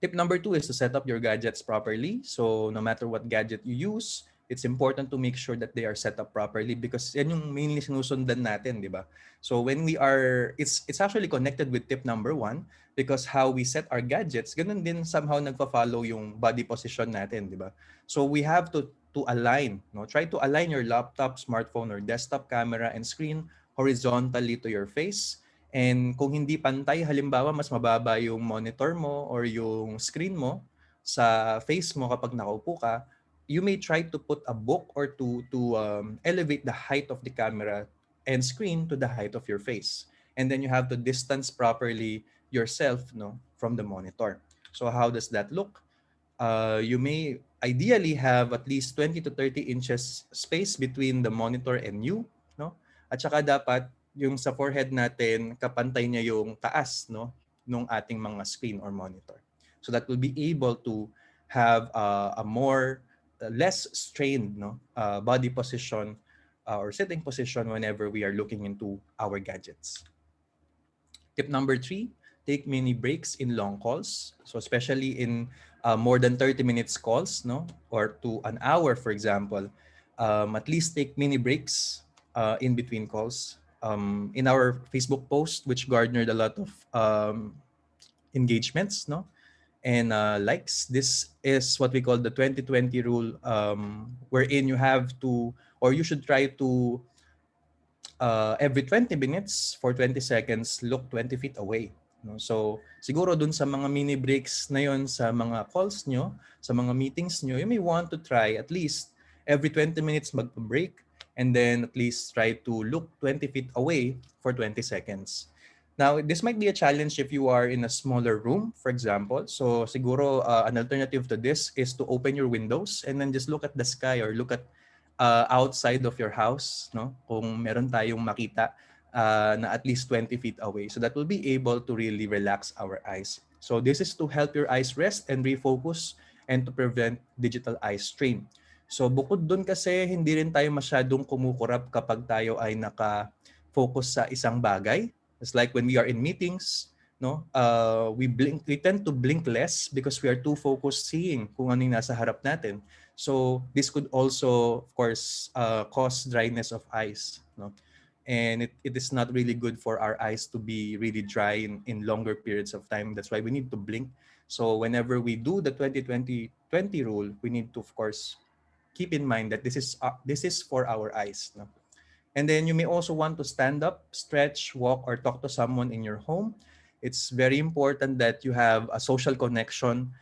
Tip number 2 is to set up your gadgets properly. So no matter what gadget you use, it's important to make sure that they are set up properly, because yan yung mainly sinusundan natin, di ba? So when we are, it's actually connected with tip number 1, because how we set our gadgets, ganun din somehow nagpa-follow yung body position natin, di ba? So we have to align, no? Try to align your laptop, smartphone, or desktop camera and screen horizontally to your face. And kung hindi pantay, halimbawa mas mababa yung monitor mo or yung screen mo sa face mo kapag nakaupo ka, you may try to put a book or to elevate the height of the camera and screen to the height of your face, and then you have to distance properly yourself, from the monitor. So how does that look? You may ideally have at least 20 to 30 inches space between the monitor and you, no? At saka dapat yung sa forehead natin, kapantay niya yung taas, no, nung ating mga screen or monitor. So that will be able to have a more less strained, body position or sitting position whenever we are looking into our gadgets. Tip number three, take mini breaks in long calls. So especially in more than 30 minutes calls, no, or to an hour, for example, at least take mini breaks in between calls. In our Facebook post, which garnered a lot of engagements, no, and likes, this is what we call the 2020 rule, wherein you have to, or you should try to every 20 minutes for 20 seconds, look 20 feet away. No? So, siguro dun sa mga mini breaks na yon sa mga calls nyo, sa mga meetings nyo, you may want to try at least every 20 minutes magpa-break and then at least try to look 20 feet away for 20 seconds. Now, this might be a challenge if you are in a smaller room, for example. So, siguro an alternative to this is to open your windows and then just look at the sky or look at outside of your house, no? Kung meron tayong makita na at least 20 feet away. So that will be able to really relax our eyes. So this is to help your eyes rest and refocus and to prevent digital eye strain. So bukod dun kasi hindi rin tayo masyadong kumukurap kapag tayo ay naka-focus sa isang bagay. It's like when we are in meetings, no? We tend to blink less because we are too focused seeing kung ano yung nasa harap natin. So this could also, of course, cause dryness of eyes, no? And it is not really good for our eyes to be really dry in longer periods of time. That's why we need to blink. So whenever we do the 20-20-20 rule, we need to, of course, keep in mind that this is for our eyes, no? And then you may also want to stand up, stretch, walk, or talk to someone in your home. It's very important that you have a social connection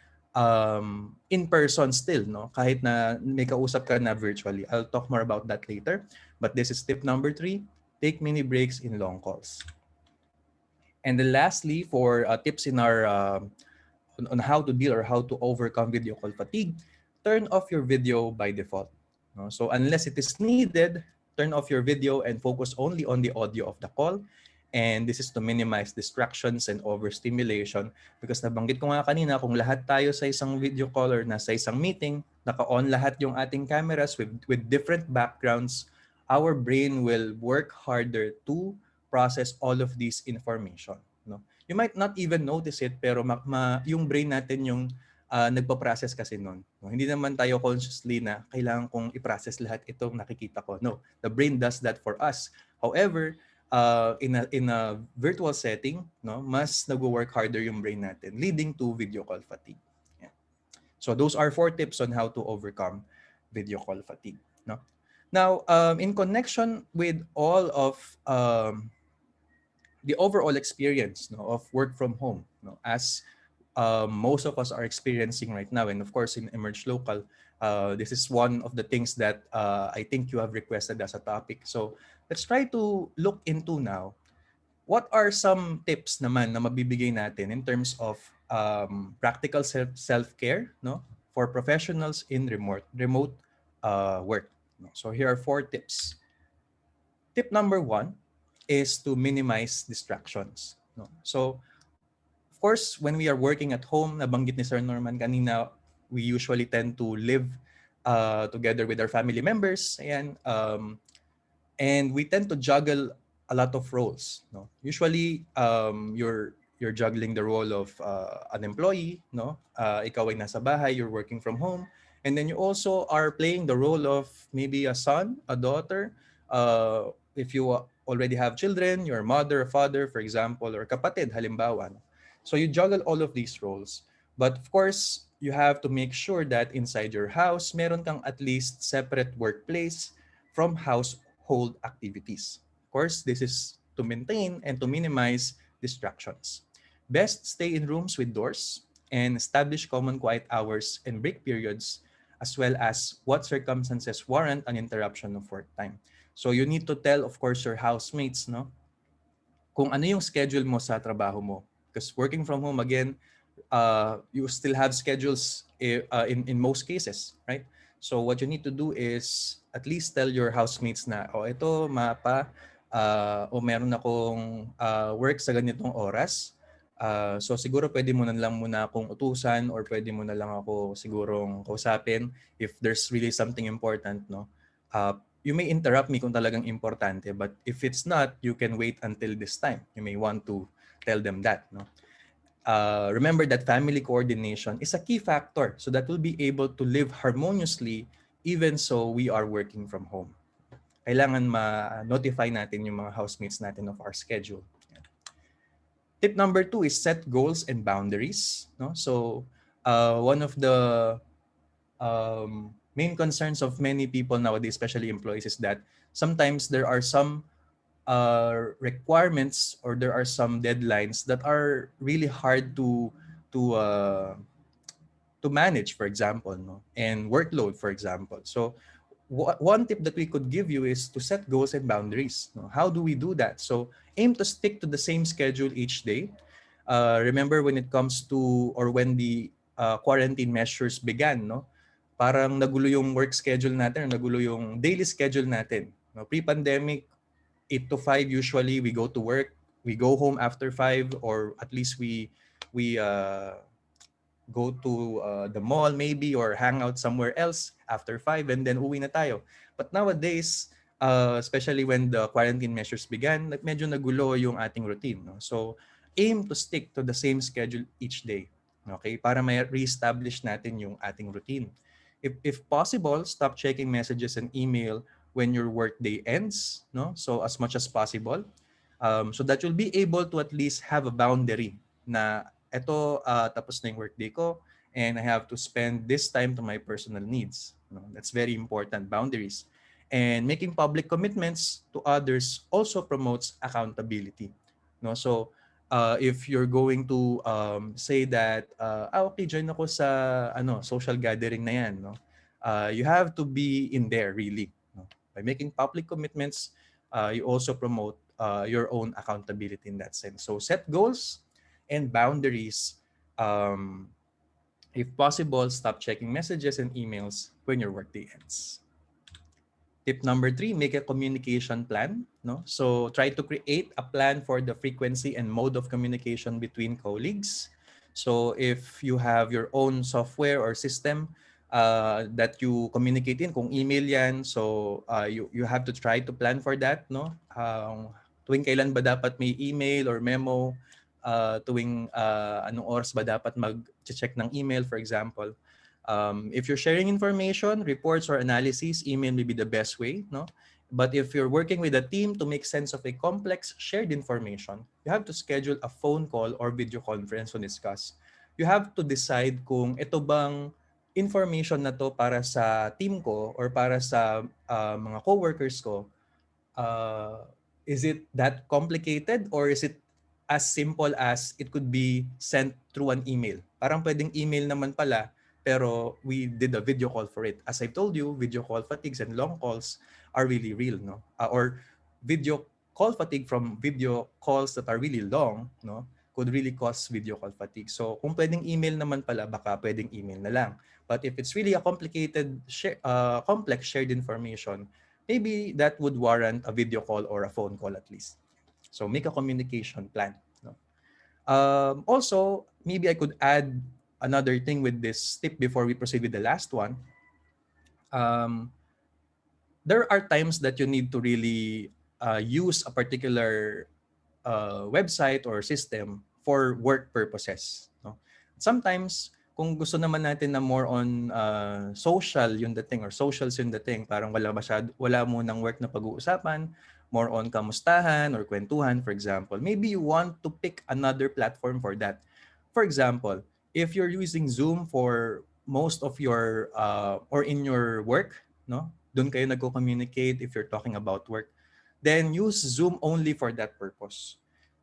in person still, no? Kahit na may kausap ka na virtually. I'll talk more about that later. But this is tip number three, take mini breaks in long calls. And then lastly, for tips in our on how to deal or how to overcome video call fatigue, turn off your video by default. No? So unless it is needed, turn off your video and focus only on the audio of the call. And this is to minimize distractions and overstimulation because nabanggit ko nga kanina, kung lahat tayo sa isang video call or nasa isang meeting, naka-on lahat yung ating cameras with different backgrounds, our brain will work harder to process all of this information. No? You might not even notice it, pero yung brain natin yung nagpa-process kasi nun. No? Hindi naman tayo consciously na kailangan kong i-process lahat itong nakikita ko. No, the brain does that for us. However, in a virtual setting, no, mas nagwo-work harder yung brain natin, leading to video call fatigue. Yeah. So those are 4 tips on how to overcome video call fatigue. No? Now, in connection with all of the overall experience, no, of work from home, no, as most of us are experiencing right now, and of course in Emerge Local, this is one of the things that I think you have requested as a topic. So let's try to look into now what are some tips naman na mabibigay natin in terms of practical self-care, no, for professionals in remote work. No? So here are 4 tips. Tip number 1 is to minimize distractions. No? So of course, when we are working at home, nabanggit ni Sir Norman kanina, we usually tend to live together with our family members. Ayan, and we tend to juggle a lot of roles. No? Usually, you're juggling the role of an employee. No, ikaw ay nasa bahay, you're working from home, and then you also are playing the role of maybe a son, a daughter. If you already have children, your mother, father, for example, or kapatid, halimbawa. No? So you juggle all of these roles. But of course, you have to make sure that inside your house, meron kang at least separate workplace from household activities. Of course, this is to maintain and to minimize distractions. Best stay in rooms with doors and establish common quiet hours and break periods as well as what circumstances warrant an interruption of work time. So you need to tell, of course, your housemates, no, kung ano yung schedule mo sa trabaho mo. Because working from home, again, you still have schedules in most cases, right? So what you need to do is at least tell your housemates na, oh, ito, mapa, o meron akong work sa ganitong oras. So siguro pwede mo na lang muna akong utusan or pwede mo na lang ako sigurong kausapin if there's really something important, no? You may interrupt me kung talagang importante, but if it's not, you can wait until this time. You may want to tell them that, no? Remember that family coordination is a key factor so that we'll be able to live harmoniously even so we are working from home. Kailangan ma-notify natin yung mga housemates natin of our schedule. Tip number 2 is set goals and boundaries. No? So one of the main concerns of many people nowadays, especially employees, is that sometimes there are some requirements or there are some deadlines that are really hard to uh, to manage, for example, no, and workload, for example. So one tip that we could give you is to set goals and boundaries. No? How do we do that? So aim to stick to the same schedule each day. Remember when it comes to or when the quarantine measures began, no? Parang nagulo yung work schedule natin, nagulo yung daily schedule natin. No? Pre-pandemic, 8 to 5 usually we go to work, we go home after 5, or at least we go to the mall maybe or hang out somewhere else after 5 and then uwi na tayo. But nowadays, especially when the quarantine measures began, medyo nagulo yung ating routine. No? So aim to stick to the same schedule each day. Okay? Para may re-establish natin yung ating routine. If possible, stop checking messages and email when your workday ends. No? So as much as possible. So that you'll be able to at least have a boundary na eto tapos na yung workday ko and I have to spend this time to my personal needs. No, that's very important, boundaries. And making public commitments to others also promotes accountability. No, so if you're going to say that okay, join ako sa social gathering na yan, no? You have to be in there really. No? By making public commitments, you also promote your own accountability in that sense. So set goals and boundaries. Um, if possible, stop checking messages and emails when your workday ends. Tip number 3, make a communication plan. No? So try to create a plan for the frequency and mode of communication between colleagues. So if you have your own software or system that you communicate in, kung email yan, so you have to try to plan for that. No? Tuwing kailan ba dapat may email or memo? Tuwing anong oras ba dapat mag-check ng email, for example. If you're sharing information, reports, or analysis, email may be the best way, no? But if you're working with a team to make sense of a complex shared information, you have to schedule a phone call or video conference to discuss. You have to decide kung ito bang information na to para sa team ko or para sa mga coworkers ko, uh, is it that complicated or is it as simple as it could be sent through an email? Parang pwedeng email naman pala, pero we did a video call for it. As I told you, video call fatigues and long calls are really real, no? Or video call fatigue from video calls that are really long, no? Could really cause video call fatigue. So kung pwedeng email naman pala, baka pwedeng email na lang. But if it's really a complicated, complex shared information, maybe that would warrant a video call or a phone call at least. So make a communication plan. No? Also, maybe I could add another thing with this tip before we proceed with the last one. Um, there are times that you need to really use a particular website or system for work purposes. No? Sometimes, kung gusto naman natin na more on social yung dating or socials yung dating, parang wala mo ng work na pag-uusapan, more on kamustahan or kwentuhan, for example. Maybe you want to pick another platform for that. For example, if you're using Zoom for most of your or in your work, no? Doon kayo nagko-communicate if you're talking about work, then use Zoom only for that purpose.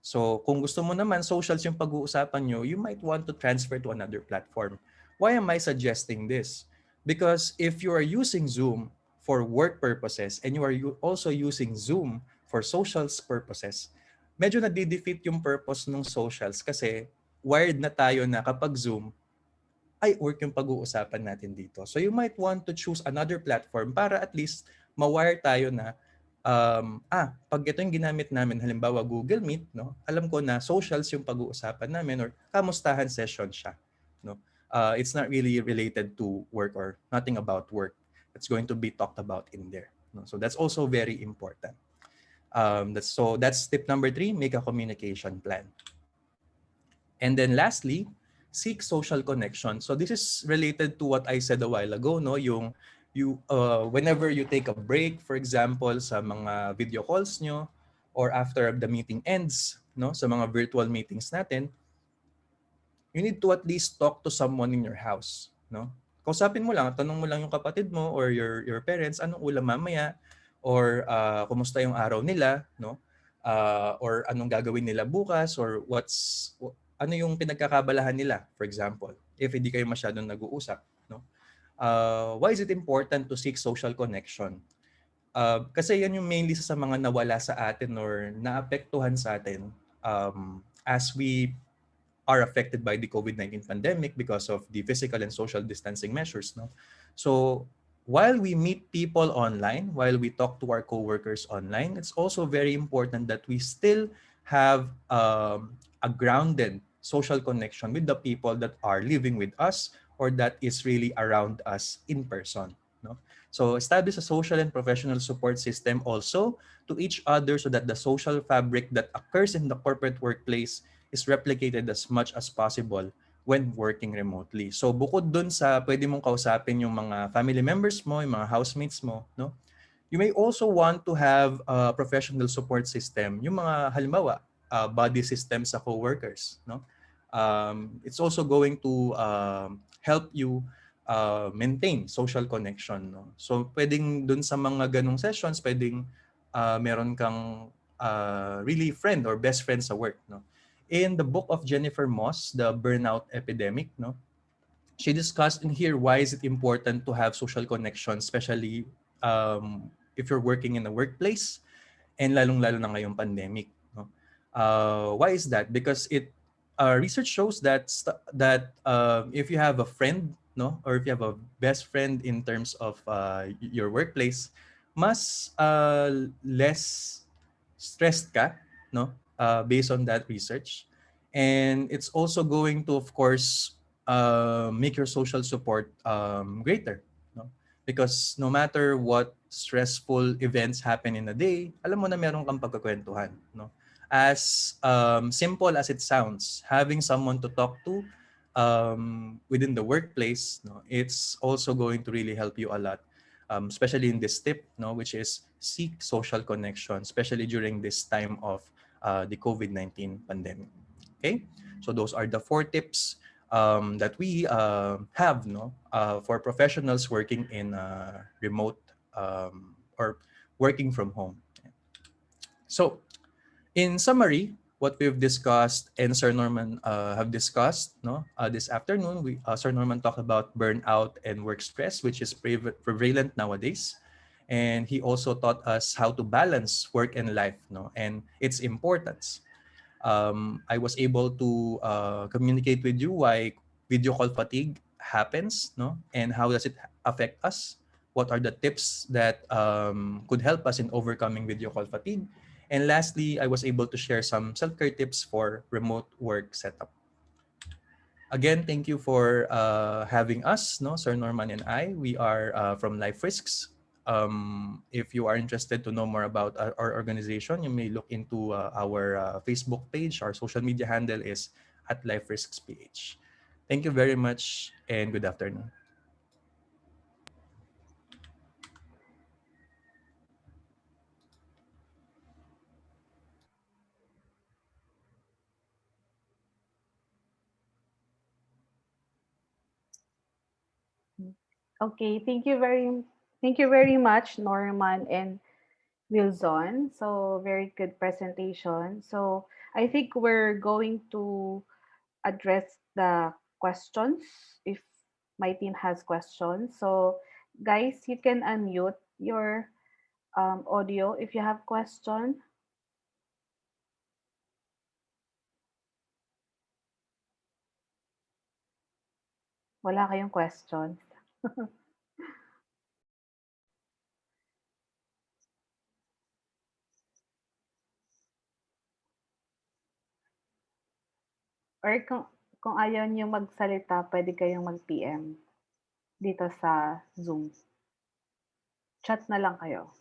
So kung gusto mo naman socials yung pag-uusapan nyo, you might want to transfer to another platform. Why am I suggesting this? Because if you are using Zoom for work purposes and you are also using Zoom for socials purposes, medyo nadidefeat yung purpose ng socials kasi wired na tayo na kapag Zoom, ay work yung pag-uusapan natin dito. So you might want to choose another platform para at least ma-wire tayo na pag ito yung ginamit namin, halimbawa Google Meet, no? Alam ko na socials yung pag-uusapan namin or kamustahan session siya, no? It's not really related to work or nothing about work. It's going to be talked about in there. No? So that's also very important. That's tip number 3, make a communication plan. And then lastly, seek social connection. So this is related to what I said a while ago, no? Yung whenever you take a break, for example, sa mga video calls nyo or after the meeting ends, no? Sa mga virtual meetings natin, you need to at least talk to someone in your house, no? Kausapin mo lang, tanong mo lang yung kapatid mo or your parents, anong ulam mamaya or kumusta yung araw nila, no? Or anong gagawin nila bukas or ano yung pinagkakabalahan nila, for example, if hindi kayo masyadong nag-uusap, no? Why is it important to seek social connection? Kasi yan yung mainly sa mga nawala sa atin or naapektuhan sa atin as we are affected by the COVID-19 pandemic because of the physical and social distancing measures. No? So while we meet people online, while we talk to our coworkers online, it's also very important that we still have a grounded social connection with the people that are living with us or that is really around us in person. No? So establish a social and professional support system also to each other so that the social fabric that occurs in the corporate workplace is replicated as much as possible when working remotely. So bukod dun sa pwede mong kausapin yung mga family members mo, yung mga housemates mo, no? You may also want to have a professional support system, yung mga halimbawa, body system sa coworkers, no? It's also going to help you maintain social connection, no? So pwedeng dun sa mga ganong sessions, pwedeng meron kang really friend or best friend sa work, no? In the book of Jennifer Moss, The Burnout Epidemic, no, she discussed in here why is it important to have social connection, especially if you're working in a workplace and lalong-lalo na ngayong pandemic. No? Why is that? Because research shows that if you have a friend, no, or if you have a best friend in terms of your workplace, mas less stressed ka, no? Based on that research. And it's also going to, of course, make your social support greater, no? Because no matter what stressful events happen in a day, alam mo na meron kang pagkakwentuhan, no? As simple as it sounds, having someone to talk to within the workplace, no, it's also going to really help you a lot, especially in this tip, no, which is seek social connection, especially during this time of the COVID-19 pandemic. Okay, so those are the 4 tips that we have, no, for professionals working in remote or working from home. So in summary, what we've discussed and Sir Norman have discussed, no, this afternoon, Sir Norman talked about burnout and work stress, which is prevalent nowadays, and he also taught us how to balance work and life, no, and its importance. I was able to communicate with you why video call fatigue happens, no, and how does it affect us? What are the tips that could help us in overcoming video call fatigue? And lastly, I was able to share some self-care tips for remote work setup. Again, thank you for having us, no, Sir Norman and I. We are from Life Risks. If you are interested to know more about our organization, you may look into our Facebook page. Our social media handle is at Life Risks PH. Thank you very much and good afternoon. Okay, thank you very much, Norman and Wilson. So very good presentation. So I think we're going to address the questions, if my team has questions. So, guys, you can unmute your audio if you have question. Wala kayong question. Or kung ayaw niyo magsalita, pwede kayong mag-PM dito sa Zoom. Chat na lang kayo.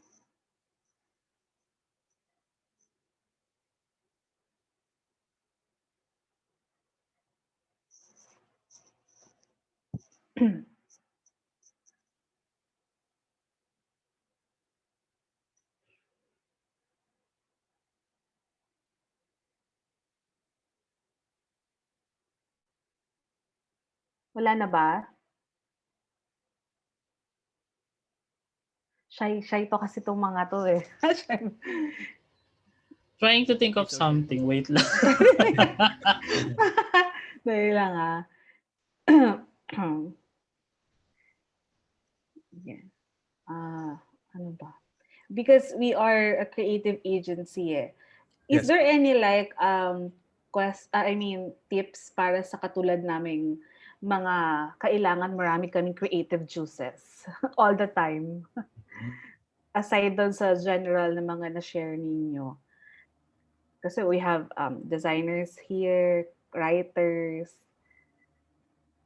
Wala na ba? Shy to kasi 'tong mga 'to, eh. Trying to think of It's okay. something. Wait lang. Dali lang, Yeah. Ano ba? Because we are a creative agency, eh. Is Yes. there any like I mean tips para sa katulad naming mga kailangan marami kaming creative juices all the time? Aside doon sa general na mga na-share ninyo. Kasi we have designers here, writers,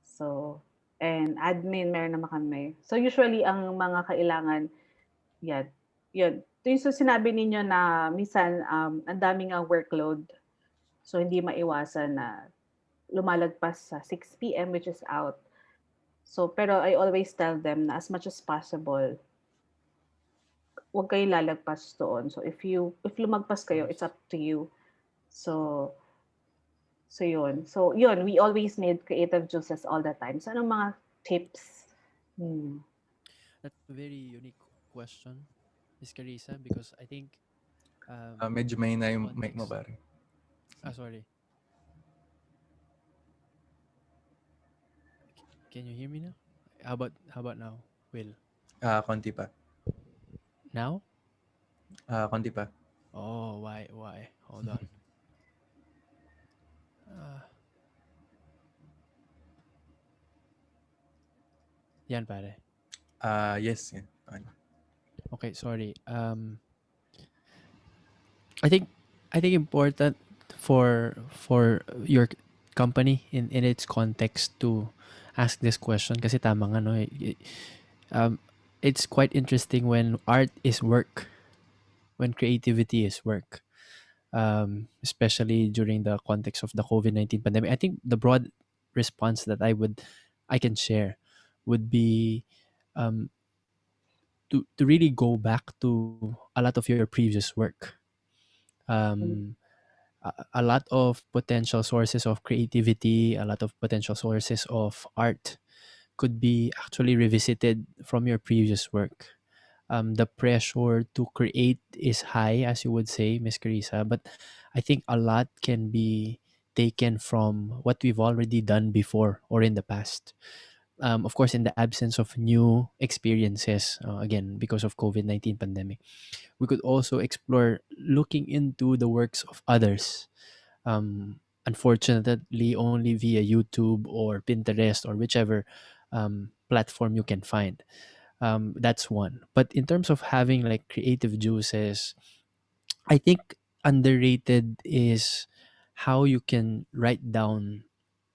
so, and admin, meron naman kami. So usually ang mga kailangan, yan, yun. Ito yung sinabi ninyo na minsan ang daming ang workload. So hindi maiwasan na lumalagpas sa 6 p.m. which is out. So pero I always tell them na as much as possible, huwag kayo lalagpas doon. So if lumagpas Of kayo, it's course. up to you. So yun. So yun, we always need creative juices all the time. So anong mga tips? Hmm. That's a very unique question, Miss Carissa, because I think Medyo may na the yung mic mo, context. pare. Sorry. Can you hear me now? How about now? Will Konti pa. now? Konti pa. Oh, why? Hold on. Uh, Yan pare. Yes. Yeah. Okay. Okay, sorry. I think important for your company in its context to ask this question kasi tama nga no. Um, it's quite interesting when art is work, when creativity is work. Especially during the context of the COVID-19 pandemic. I think the broad response that I can share would be um, to really go back to a lot of your previous work. Um, a lot of potential sources of creativity, a lot of potential sources of art could be actually revisited from your previous work. The pressure to create is high, as you would say, Miss Carissa, but I think a lot can be taken from what we've already done before or in the past. Of course, in the absence of new experiences, again, because of COVID-19 pandemic, we could also explore looking into the works of others. Unfortunately, only via YouTube or Pinterest or whichever platform you can find. That's one. But in terms of having like creative juices, I think underrated is how you can write down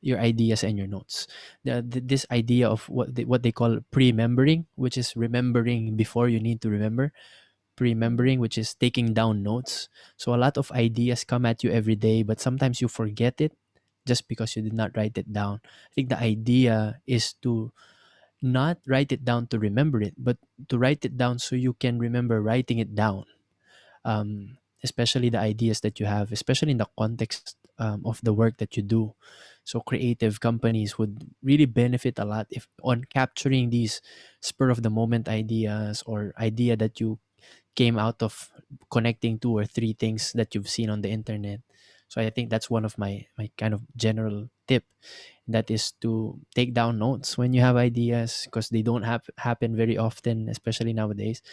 your ideas and your notes. This idea of what they call pre-remembering, which is remembering before you need to remember. Pre-remembering, which is taking down notes. So a lot of ideas come at you every day, but sometimes you forget it just because you did not write it down. I think the idea is to not write it down to remember it, but to write it down so you can remember writing it down. Especially the ideas that you have, especially in the context of the work that you do. So creative companies would really benefit a lot if on capturing these spur of the moment ideas or idea that you came out of connecting two or three things that you've seen on the internet. So I think that's one of my kind of general tip in That is to take down notes when you have ideas, because they don't happen very often, especially nowadays.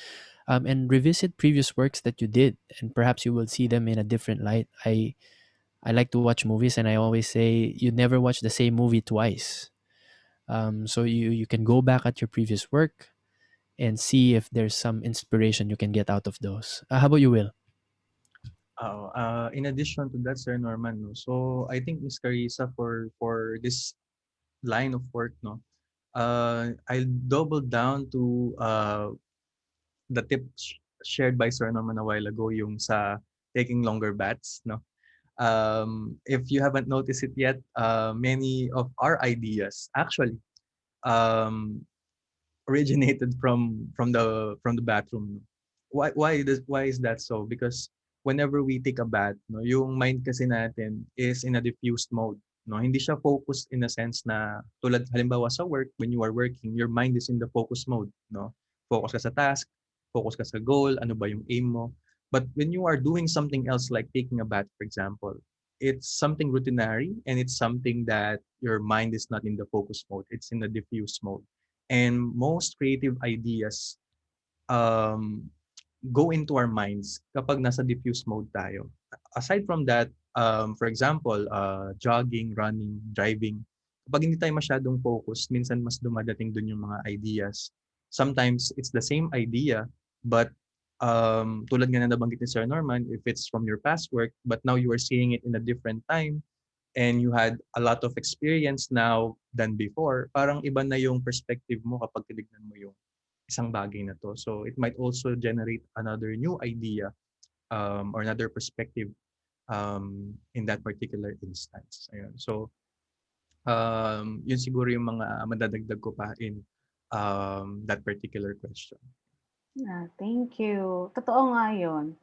And revisit previous works that you did, and perhaps you will see them in a different light. I like to watch movies, and I always say you never watch the same movie twice. So you can go back at your previous work and see if there's some inspiration you can get out of those. How about you, Will? In addition to that, Sir Norman, no, so I think Miss Carissa, for this line of work, no, I'll double down to the tip shared by Sir Norman a while ago, yung sa taking longer baths, no. If you haven't noticed it yet, many of our ideas actually um, originated from the bathroom. Why is that so? Because whenever we take a bath, no, yung mind kasi natin is in a diffused mode. No, hindi siya focused in a sense na tulad halimbawa sa work, when you are working, your mind is in the focus mode. No, focus ka sa task, focus ka sa goal, ano ba yung aim mo. But when you are doing something else like taking a bath, for example, it's something routinary and it's something that your mind is not in the focus mode. It's in the diffuse mode. And most creative ideas um, go into our minds kapag nasa diffuse mode tayo. Aside from that, for example, jogging, running, driving, kapag hindi tayo masyadong focus, minsan mas dumadating dun yung mga ideas. Sometimes it's the same idea, but tulad nga na nabanggit ni Sir Norman, if it's from your past work, but now you are seeing it in a different time, and you had a lot of experience now than before, parang iba na yung perspective mo kapag tinignan mo yung isang bagay na to. So it might also generate another new idea or another perspective in that particular instance. Ayun. So yun siguro yung mga madadagdag ko pa in that particular question. Thank you. Totoo nga yun.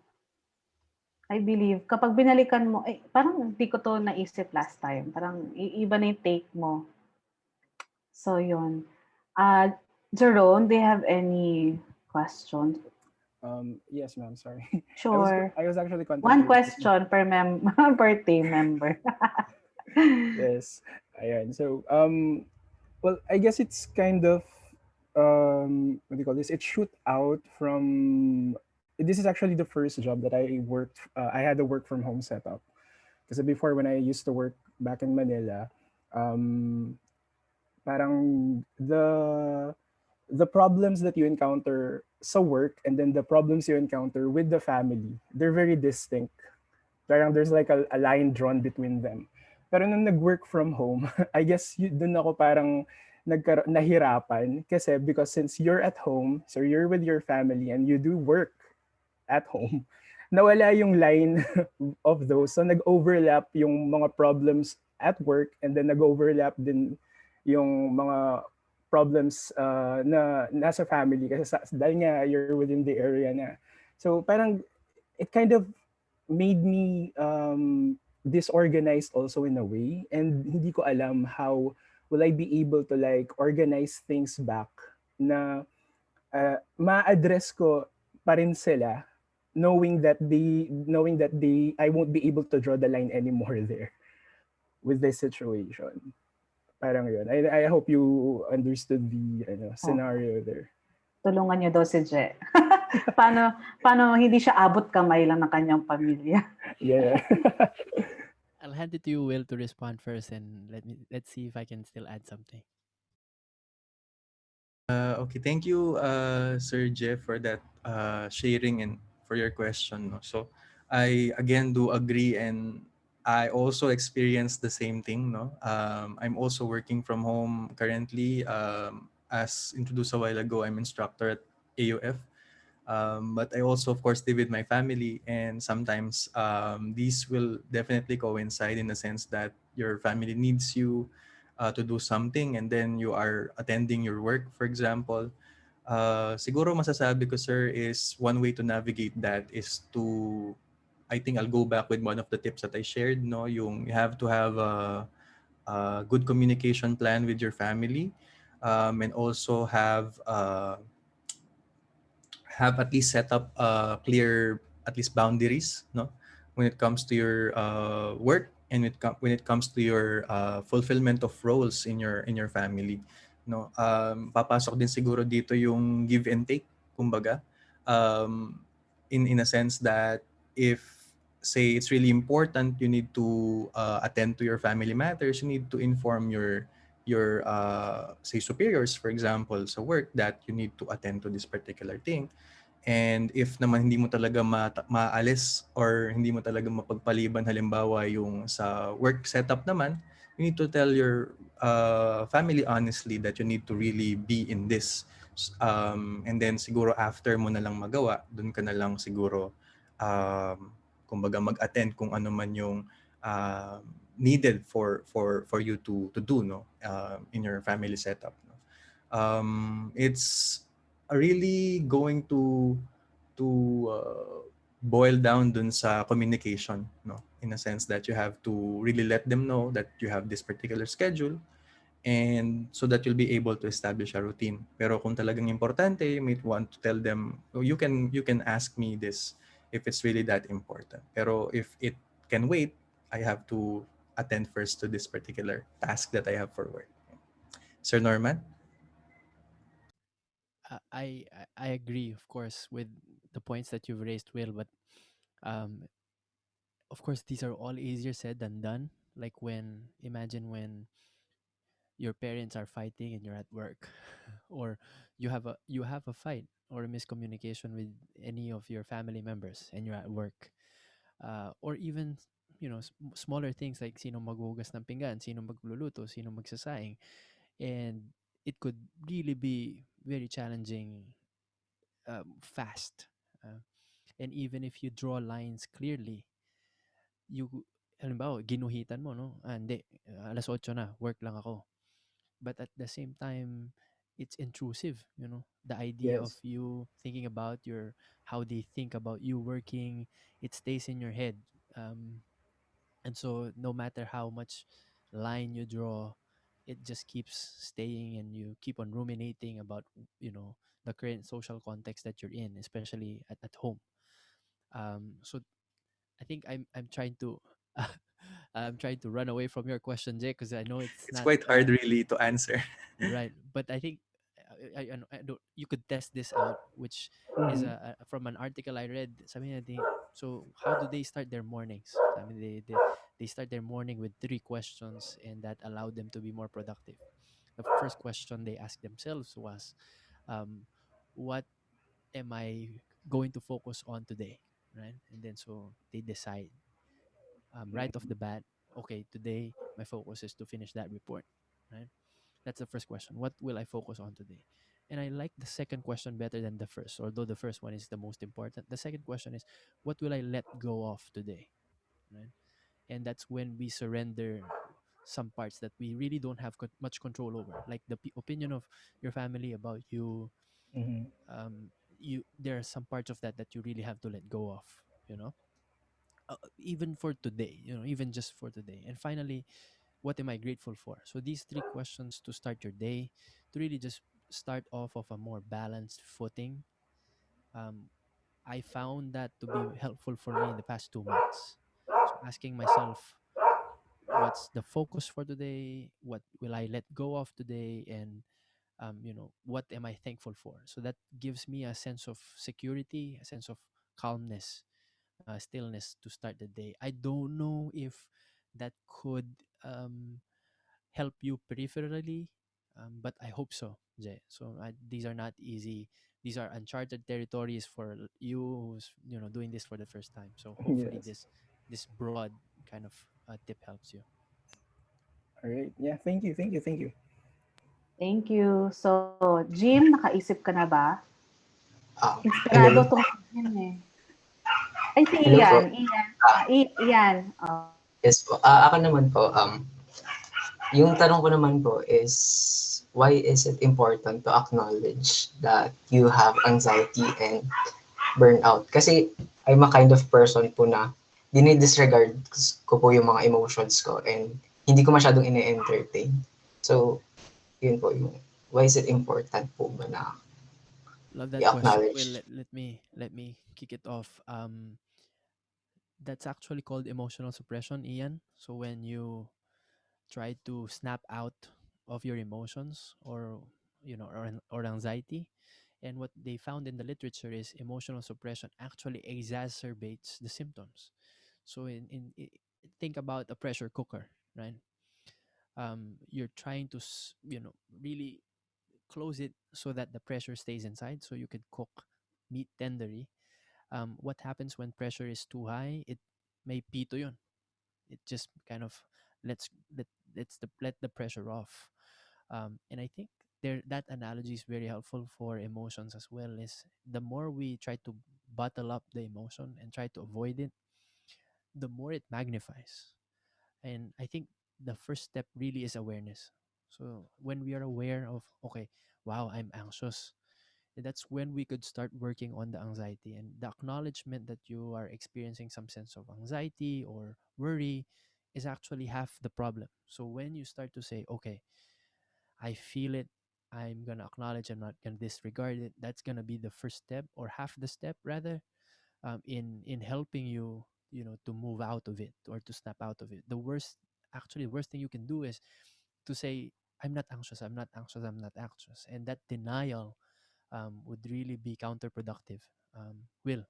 I believe kapag binalikan mo, parang hindi ko 'to naisip last time. Parang iba na yung take mo. So yun. Uh, Jerome, do you have any questions? Yes, ma'am. Sorry. Sure. I was actually One contemplating. question per per team member. Yes. Ayan. So, well, I guess it's kind of what do you call this? It shoot out from. This is actually the first job that I worked. I had a work from home setup because before when I used to work back in Manila, um, parang the problems that you encounter sa work and then the problems you encounter with the family, they're very distinct. Parang there's like a line drawn between them. Pero nung nag-work from home, I guess dun ako parang nahirapan kasi because since you're at home, so you're with your family and you do work at home, nawala yung line of those. So nag-overlap yung mga problems at work and then nag-overlap din yung mga problems na nasa family kasi dahil nga you're within the area na. So parang it kind of made me disorganized also in a way and hindi ko alam how will I be able to like organize things back na ma-address ko pa rin sila knowing that they I won't be able to draw the line anymore there with this situation. Parang yun. I hope you understood the Oh, scenario there. tulungan niyo daw si Je. paano hindi siya abot kamay lang ng kanyang pamilya? Yeah. I'll hand it to you, Will, to respond first, and let's see if I can still add something. Okay, thank you, Sir Jeff, for that sharing and for your question. No? So, I again do agree, and I also experienced the same thing. No, I'm also working from home currently. As introduced a while ago, I'm instructor at AUF. But I also, of course, live with my family, and sometimes these will definitely coincide in the sense that your family needs you to do something, and then you are attending your work, for example. Siguro masasabi ko, sir, is one way to navigate that is to, I think I'll go back with one of the tips that I shared, no, yung you have to have a good communication plan with your family, and also have at least set up clear at least boundaries, no, when it comes to your work, and when it comes to your fulfillment of roles in your family, no, papasok din siguro dito yung give and take, kumbaga, um, in a sense that if say it's really important, you need to attend to your family matters, you need to inform your say superiors, for example, sa work, that you need to attend to this particular thing. And if naman hindi mo talaga maalis or hindi mo talaga mapagpaliban, halimbawa yung sa work setup naman, you need to tell your family honestly that you need to really be in this. And then siguro after mo na lang magawa, dun ka na lang siguro kumbaga mag-attend kung ano man yung uh, needed for you to do, no, in your family setup, no. It's really going to boil down dun sa communication, no, in a sense that you have to really let them know that you have this particular schedule, and so that you'll be able to establish a routine. Pero kung talagang importante, you might want to tell them, "Oh, you can ask me this if it's really that important, pero if it can wait, I have to attend first to this particular task that I have for work." Sir Norman? I agree, of course, with the points that you've raised, Will. But um, of course, these are all easier said than done. Like when imagine when your parents are fighting and you're at work, or you have a fight or a miscommunication with any of your family members and you're at work, or even smaller things like sino maghuhugas ng pinggan, sino magluluto, sino magsasaing, and it could really be very challenging, fast. Uh, and even if you draw lines clearly, you halimbawa ginuhitan mo, no, hindi, alas 8 na, work lang ako. But at the same time, it's intrusive, the idea of Yes. you thinking about your how they think about you working. It stays in your head. And so no matter how much line you draw, it just keeps staying, and you keep on ruminating about you know the current social context that you're in, especially at home. So I think I'm trying to I'm trying to run away from your question, Jay, because I know it's It's not quite hard really to answer. right. But I think I don't, you could test this out, which is Mm-hmm. from an article I read. Sabi niya, so how do they start their mornings? I mean, they start their morning with three questions, and that allowed them to be more productive. The first question they asked themselves was, um, "What am I going to focus on today?" Right, and then so they decide, right off the bat, okay, today my focus is to finish that report. Right, that's the first question. What will I focus on today? And I like the second question better than the first, although the first one is the most important. The second question is, what will I let go of today? Right? And that's when we surrender some parts that we really don't have much control over, like the opinion of your family about you. Mm-hmm. There are some parts of that that you really have to let go of. You know, even for today. Even just for today. And finally, what am I grateful for? So these three questions to start your day, to really just start off of a more balanced footing. Um, I found that to be helpful for me in the past 2 months. So asking myself, what's the focus for today? What will I let go of today? And what am I thankful for? So that gives me a sense of security, a sense of calmness, stillness to start the day. I don't know if that could help you peripherally, but I hope so, Jay. So these are not easy. These are uncharted territories for you who's doing this for the first time. So hopefully Yes. this broad kind of tip helps you. All right. Yeah. Thank you. Thank you. Thank you. Thank you. So, Jim, nakaisip ka na ba? Inspirado Hello. tong si Jim eh. Ay, si Hello Ian. po. Ian. Ah, Ian. Oh. yes po. Ako naman po, yung tanong ko naman po is, why is it important to acknowledge that you have anxiety and burnout? Kasi I'm a kind of person po na dinidisregard ko po yung mga emotions ko and hindi ko masyadong ine-entertain. So, yun po yung, why is it important po ba na Love that question. Well, i-acknowledge? let me kick it off. that's actually called emotional suppression, Ian. So when you try to snap out of your emotions, or or anxiety, and what they found in the literature is emotional suppression actually exacerbates the symptoms. So think about a pressure cooker, right? You're trying to really close it so that the pressure stays inside so you could cook meat tenderly. What happens when pressure is too high? It may pito yun. It just kind of lets let the pressure off. And I think that analogy is very helpful for emotions as well. Is the more we try to bottle up the emotion and try to avoid it, the more it magnifies. And I think the first step really is awareness. So when we are aware of, okay, wow, I'm anxious, that's when we could start working on the anxiety. And the acknowledgement that you are experiencing some sense of anxiety or worry is actually half the problem. So when you start to say, okay, I feel it, I'm going to acknowledge, I'm not going to disregard it, that's going to be the first step, or half the step rather, in helping you, to move out of it or to snap out of it. The worst thing you can do is to say, I'm not anxious, I'm not anxious, I'm not anxious. And that denial would really be counterproductive. Will.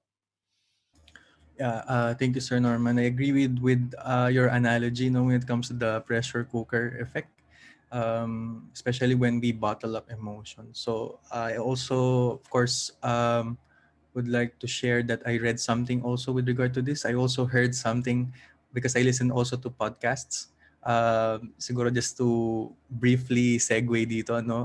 Yeah, thank you, Sir Norman. I agree with your analogy, no, when it comes to the pressure cooker effect, especially when we bottle up emotions. So I also, of course, would like to share that I read something also with regard to this. I also heard something because I listen also to podcasts. Siguro just to briefly segue dito, no?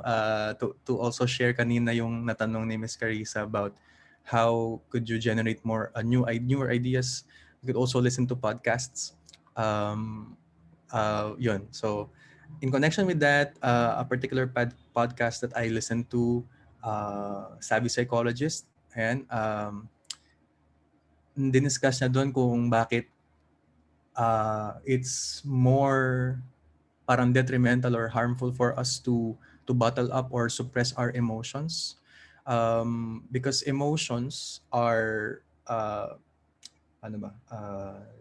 To also share kanina yung natanong ni Miss Carissa about how could you generate more newer ideas. You could also listen to podcasts. Um, Yun. So, in connection with that, a particular podcast that I listen to, Savvy Psychologist, and diniscuss niya doon kung bakit it's more parang detrimental or harmful for us to bottle up or suppress our emotions, because emotions are ano ba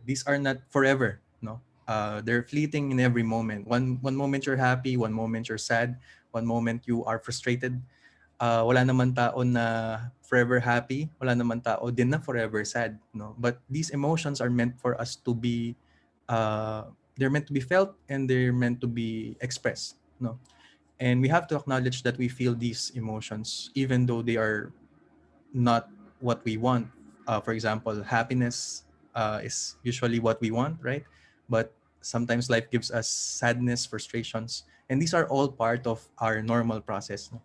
these are not forever, no. They're fleeting in every moment. One moment you're happy, one moment you're sad, one moment you are frustrated. Wala naman tao na forever happy, wala naman tao din na forever sad, no? But these emotions are meant for us to be, they're meant to be felt and they're meant to be expressed, no? And we have to acknowledge that we feel these emotions even though they are not what we want. For example, happiness is usually what we want, right? But sometimes life gives us sadness, frustrations, and these are all part of our normal process, no?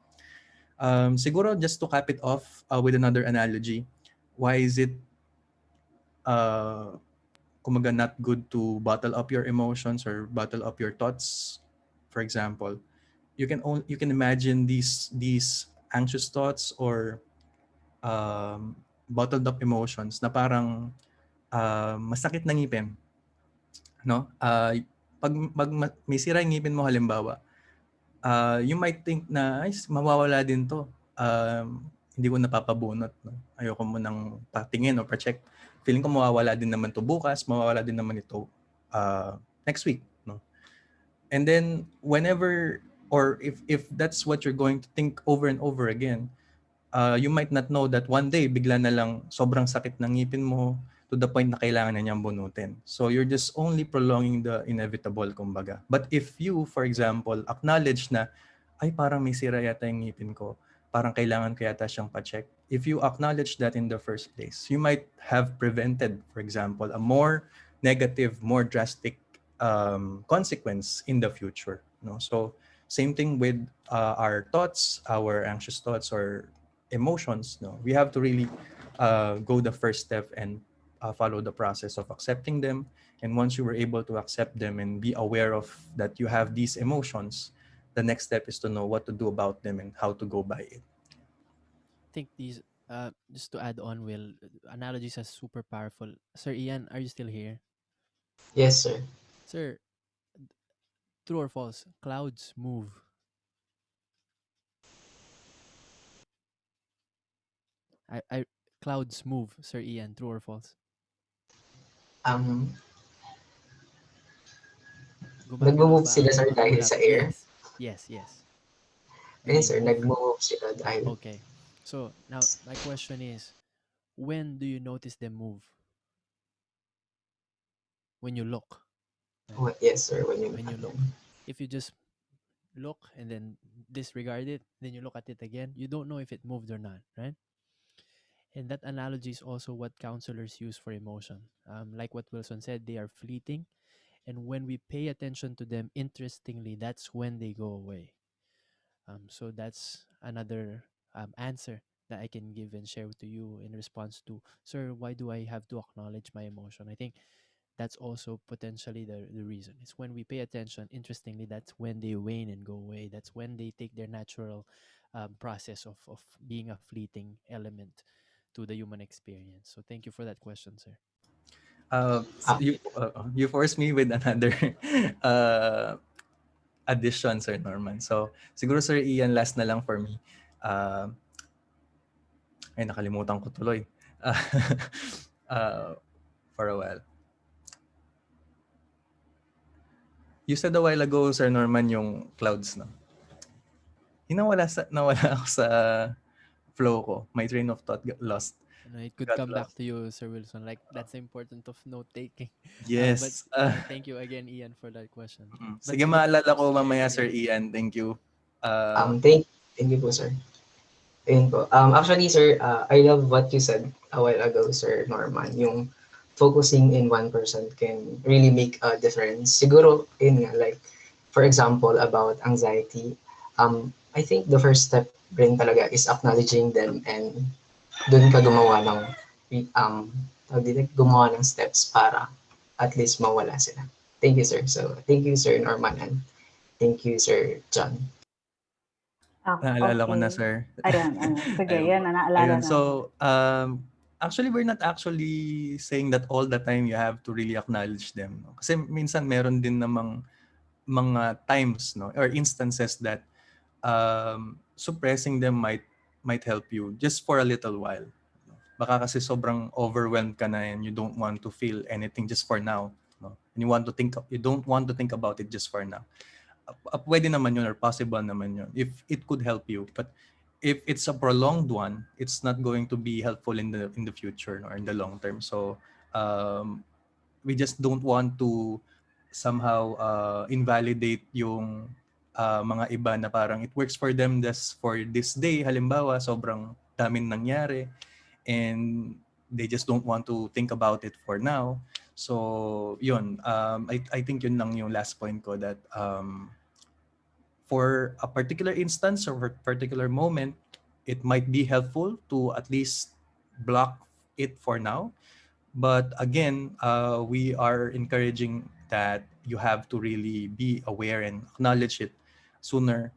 Siguro just to cap it off with another analogy, why is it uh, kumaga not good to bottle up your emotions or bottle up your thoughts? For example, you can imagine these anxious thoughts or bottled up emotions na parang masakit na ngipin, no? Pag may sira yung ngipin mo halimbawa, you might think na, ay, mawawala din 'to. Hindi ko napapabunot, 'no? Ayoko munang patingin o pa-check. Feeling ko mawawala din naman 'to bukas, mawawala din naman ito, next week, 'no? And then whenever or if that's what you're going to think over and over again, you might not know that one day bigla na lang sobrang sakit ng ngipin mo to the point na kailangan na niyang bunutin. So you're just only prolonging the inevitable, kumbaga. But if you, for example, acknowledge na, ay parang may sira yata yung ngipin ko, parang kailangan ko yata siyang pa-check. If you acknowledge that in the first place, you might have prevented, for example, a more negative, more drastic consequence in the future. No? So same thing with our thoughts, our anxious thoughts or emotions. No, we have to really go the first step and follow the process of accepting them. And once you were able to accept them and be aware of that you have these emotions, the next step is to know what to do about them and how to go by it. I think these, just to add on, Will, analogies are super powerful. Sir Ian, are you still here? Yes, sir. Sir, true or false? Clouds move. I clouds move, Sir Ian. True or false? Um, Gumagalaw nagmo-move ba sila ang sir mga dahil ulap? sa air. Yes. Yes, yes. Do Ayun they sir, move? nagmo-move sila dahil, Okay. So now my question is, when do you notice them move? When you look, right? oh, yes sir, when you look When you at look. them. If you just look and then disregard it, then you look at it again, you don't know if it moved or not, right? And that analogy is also what counselors use for emotion. Like what Wilson said, they are fleeting. And when we pay attention to them, interestingly, that's when they go away. So that's another answer that I can give and share to you in response to, sir, why do I have to acknowledge my emotion? I think that's also potentially the reason. It's when we pay attention, interestingly, that's when they wane and go away. That's when they take their natural process of being a fleeting element to the human experience. So thank you for that question, sir. So Ah, you forced me with another uh, addition, Sir Norman. So siguro Sir Ian, last na lang for me. Uh, ay, nakalimutan ko tuloy. Uh, uh, for a while. You said a while ago, Sir Norman, yung clouds, no? Nawala ako sa flow ko. My train of thought It could got come back lost. to you, Sir Wilson. Like that's the importance of note taking. But Yes. thank you again, Ian, for that question. But Sige, maalala ko mamaya, Sir yeah, Ian. Thank you. Uh, thank you po sir. Ayun po. Actually, sir, I love what you said a while ago, Sir Norman. Yung focusing in one person can really make a difference. Siguro, yun nga, like, for example, about anxiety, I think the first step rin talaga is acknowledging them and dun ka gumawa ng, tawag dito, gumawa ng steps para at least mawala sila. Thank you, sir. So, thank you, Sir Norman, and thank you, Sir John. Ah, Naalala ko na, okay. sir. Ayan, ayan. Sige, Ayun yan po. na, naalala Ayun, na ako. so, actually, we're not actually saying that all the time you have to really acknowledge them. No? Kasi minsan meron din namang mga times, no, or instances that suppressing them might help you just for a little while. Baka kasi sobrang overwhelmed ka na and you don't want to feel anything just for now. No? And you don't want to think about it just for now. Pwede naman yun or possible naman yun if it could help you, but if it's a prolonged one, it's not going to be helpful in the future, no, or in the long term. So um, we just don't want to somehow invalidate yung mga iba na parang it works for them just for this day. Halimbawa, sobrang daming nangyari and they just don't want to think about it for now. So yun, I think yun lang yung last point ko, that for a particular instance or a particular moment, it might be helpful to at least block it for now. But again, we are encouraging that you have to really be aware and acknowledge it sooner,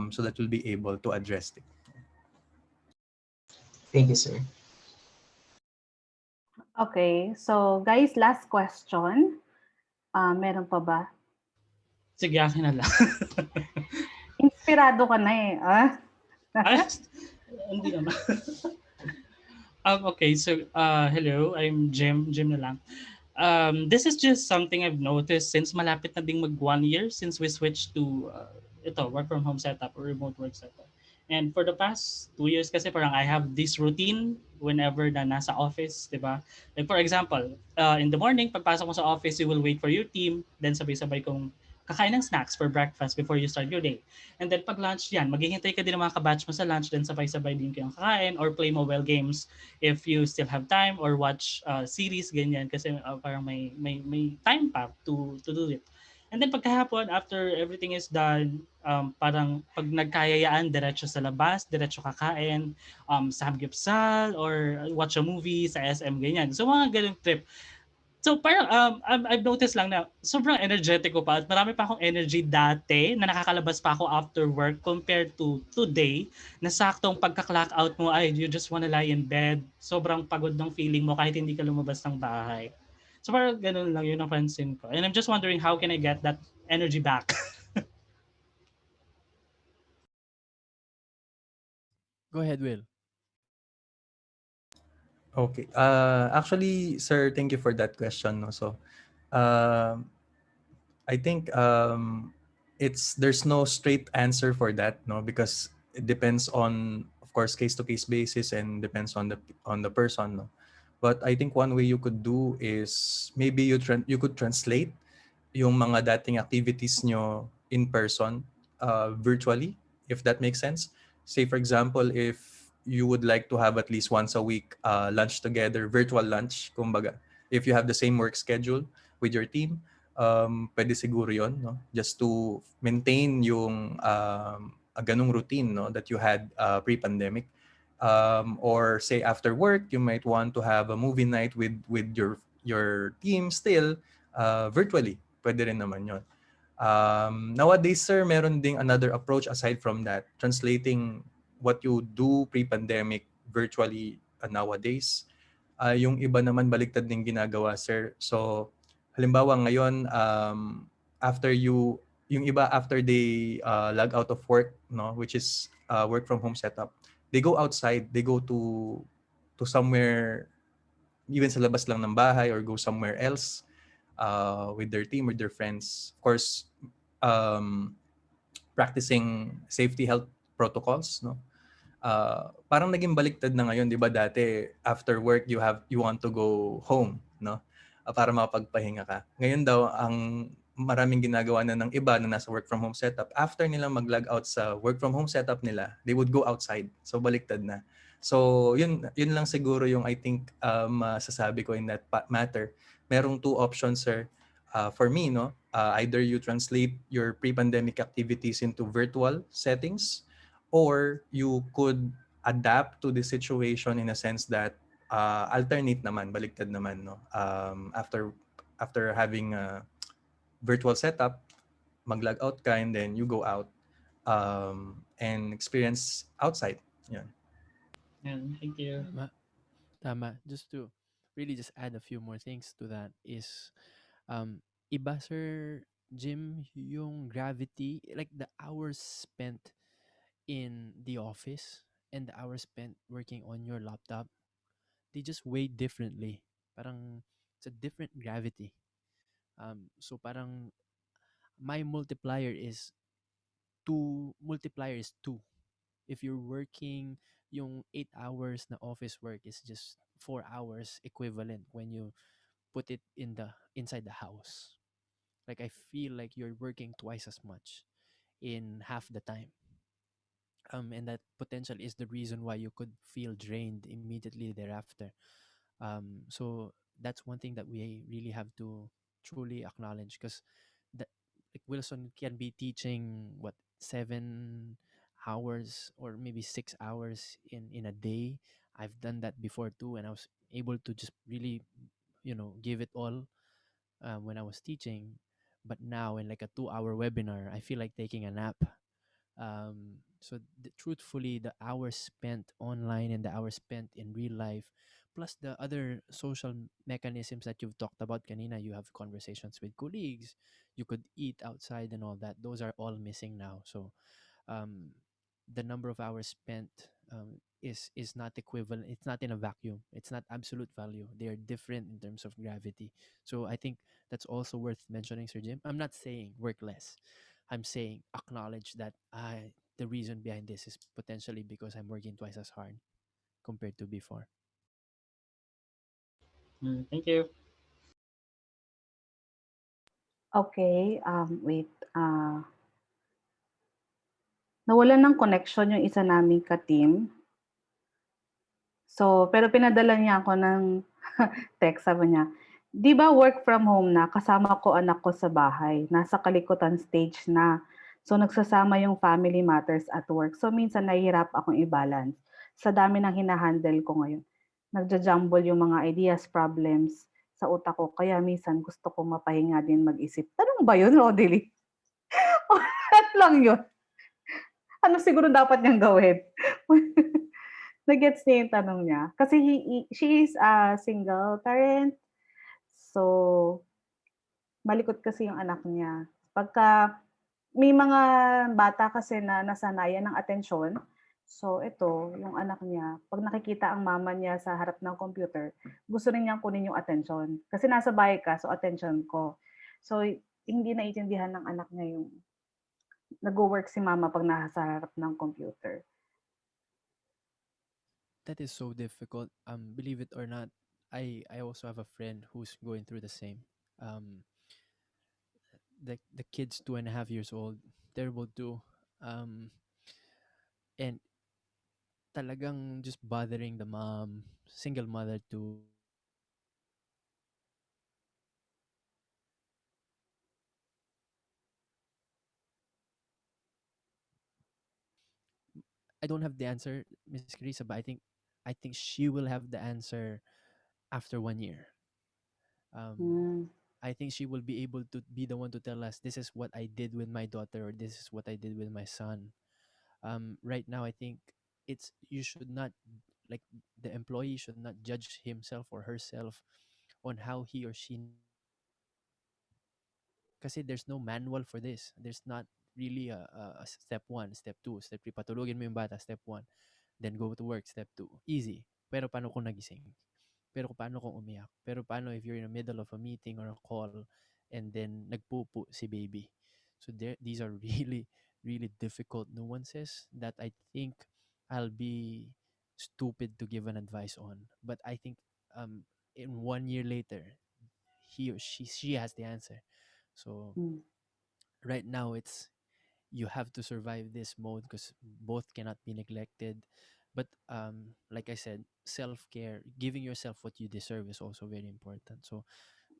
so that you'll be able to address it. Thank you, sir. Okay, so guys, last question. Meron pa ba? Sige, akin na lang. Inspirado ka na eh. Ah? Ay, hindi naman. Okay, so hello, I'm Jim. Jim na lang. This is just something I've noticed since malapit na ding mag 1 year since we switched to ito, work from home setup or remote work setup. And for the past 2 years kasi parang I have this routine whenever na nasa office, di ba? Like for example, in the morning, pagpasok mo sa office, you will wait for your team, then sabay-sabay kong kakain ng snacks for breakfast before you start your day. And then pag lunch yan, maghihintay ka din ng mga kabatch mo sa lunch, then sabay-sabay din kayong kakain or play mobile games if you still have time or watch series ganyan kasi parang may time pa to do it. And then pagkahapon after everything is done, parang pag nagkayayaan diretso sa labas, diretso kakain, samgyeopsal or watch a movie sa SM ganyan. So mga ganung trip. So parang I've noticed lang na sobrang energetic ko pa at marami pa akong energy dati na nakakalabas pa ako after work compared to today na saktong pagka-clock out mo ay you just wanna lie in bed. Sobrang pagod ng feeling mo kahit hindi ka lumabas ng bahay. So parang ganun lang yun ang pansin ko. And I'm just wondering how can I get that energy back? go ahead, Will. Okay. Actually, sir, thank you for that question. No? So, um I think there's no straight answer for that, no, because it depends on, of course, case to case basis and depends on the person, no. But I think one way you could do is maybe you could translate yung mga dating activities nyo in person, virtually, if that makes sense. Say, for example, if you would like to have at least once a week lunch together, virtual lunch, kumbaga, if you have the same work schedule with your team, pwede siguro yon, no? Just to maintain yung a ganung routine, no, that you had pre-pandemic. Or say after work, you might want to have a movie night with your team still virtually. Pwede rin naman yon. Nowadays, sir, meron ding another approach aside from that, translating what you do pre-pandemic virtually nowadays. Yung iba naman baliktad din ginagawa, sir. So, halimbawa ngayon, yung iba after they log out of work, no, which is work from home setup, they go outside, they go to somewhere, even sa labas lang ng bahay or go somewhere else with their team, with their friends. Of course, um, practicing safety health protocols, no? Parang naging baliktad na ngayon, 'di ba? Dati after work you want to go home, no? Para makapagpahinga ka. Ngayon daw ang maraming ginagawa na ng iba na nasa work from home setup, after nila mag-log out sa work from home setup nila, they would go outside. So baliktad na. So yun lang siguro yung I think masasabi ko in that matter. Merong two options, sir. For me, no, either you translate your pre-pandemic activities into virtual settings, or you could adapt to the situation in a sense that alternate naman, baliktad naman, no. After having a virtual setup, mag-log out ka and then you go out and experience outside. Yan. And thank you. Tama. Tama. Just to really just add a few more things to that is um iba, Sir Jim, yung gravity, like the hours spent in the office and the hours spent working on your laptop, they just weigh differently. Parang it's a different gravity. So parang my multiplier is two. If you're working, yung 8 hours na office work is just 4 hours equivalent when you put it inside the house. Like I feel like you're working twice as much in half the time. And that potential is the reason why you could feel drained immediately thereafter. So that's one thing that we really have to truly acknowledge, because that, like Wilson can be teaching what, 7 hours or maybe 6 hours in a day. I've done that before too, and I was able to just really, give it all when I was teaching. But now in like a 2 hour webinar, I feel like taking a nap. So truthfully, the hours spent online and the hours spent in real life, plus the other social mechanisms that you've talked about kanina, you have conversations with colleagues, you could eat outside and all that. Those are all missing now. So um, the number of hours spent is not equivalent. It's not in a vacuum. It's not absolute value. They are different in terms of gravity. So I think that's also worth mentioning, Sir Jim. I'm not saying work less. I'm saying acknowledge that the reason behind this is potentially because I'm working twice as hard compared to before. Thank you. Okay, wait. Nawalan ng connection yung isa naming ka-team. So, pero pinadala niya ako ng text, sabi niya, "'Di ba work from home na, kasama ko anak ko sa bahay, nasa kalikutan stage na. So, nagsasama yung family matters at work. So, minsan nahihirap akong i-balance sa dami ng hinahandle ko ngayon. Nagja-jumble yung mga ideas, problems sa utak ko, kaya minsan gusto ko mapahinga din mag-isip." Tanong ba yun, Rodely? O chat lang yun? Ano siguro dapat niyang gawin? Na-gets niya yung tanong niya. Kasi she is a single parent. So, malikot kasi yung anak niya. Pagka may mga bata kasi na nasanayan ng atensyon, So ito, yung anak niya, 'pag nakikita ang mama niya sa harap ng computer, gusto rin niyang kunin yung attention. Kasi nasa bahay ka, so attention ko. So hindi naiintindihan ng anak niya yung nagwo-work si mama 'pag nasa harap ng computer. That is so difficult. Believe it or not, I also have a friend who's going through the same. Um, the kid's 2.5 years old, terrible too. Um, and talagang just bothering the mom, single mother too. I don't have the answer, Miss Carissa, but I think she will have the answer after 1 year. Um, Hmm, I think she will be able to be the one to tell us this is what I did with my daughter or this is what I did with my son. Right now, I think it's you should not like the employee should not judge himself or herself on how he or she needs to be. Kasi there's no manual for this. There's not really a step one, step two, step three. Patulugin mo yung bata, step one. Then go to work, step two. Easy. Pero paano kung nagising? Pero paano kung umiyak? Pero paano if you're in the middle of a meeting or a call and then nagpupo si baby? So these are really, really difficult nuances that I think I'll be stupid to give an advice on. But I think in 1 year later, he or she has the answer. So hmm, right now it's you have to survive this mode because both cannot be neglected. But like I said, self-care, giving yourself what you deserve is also very important. So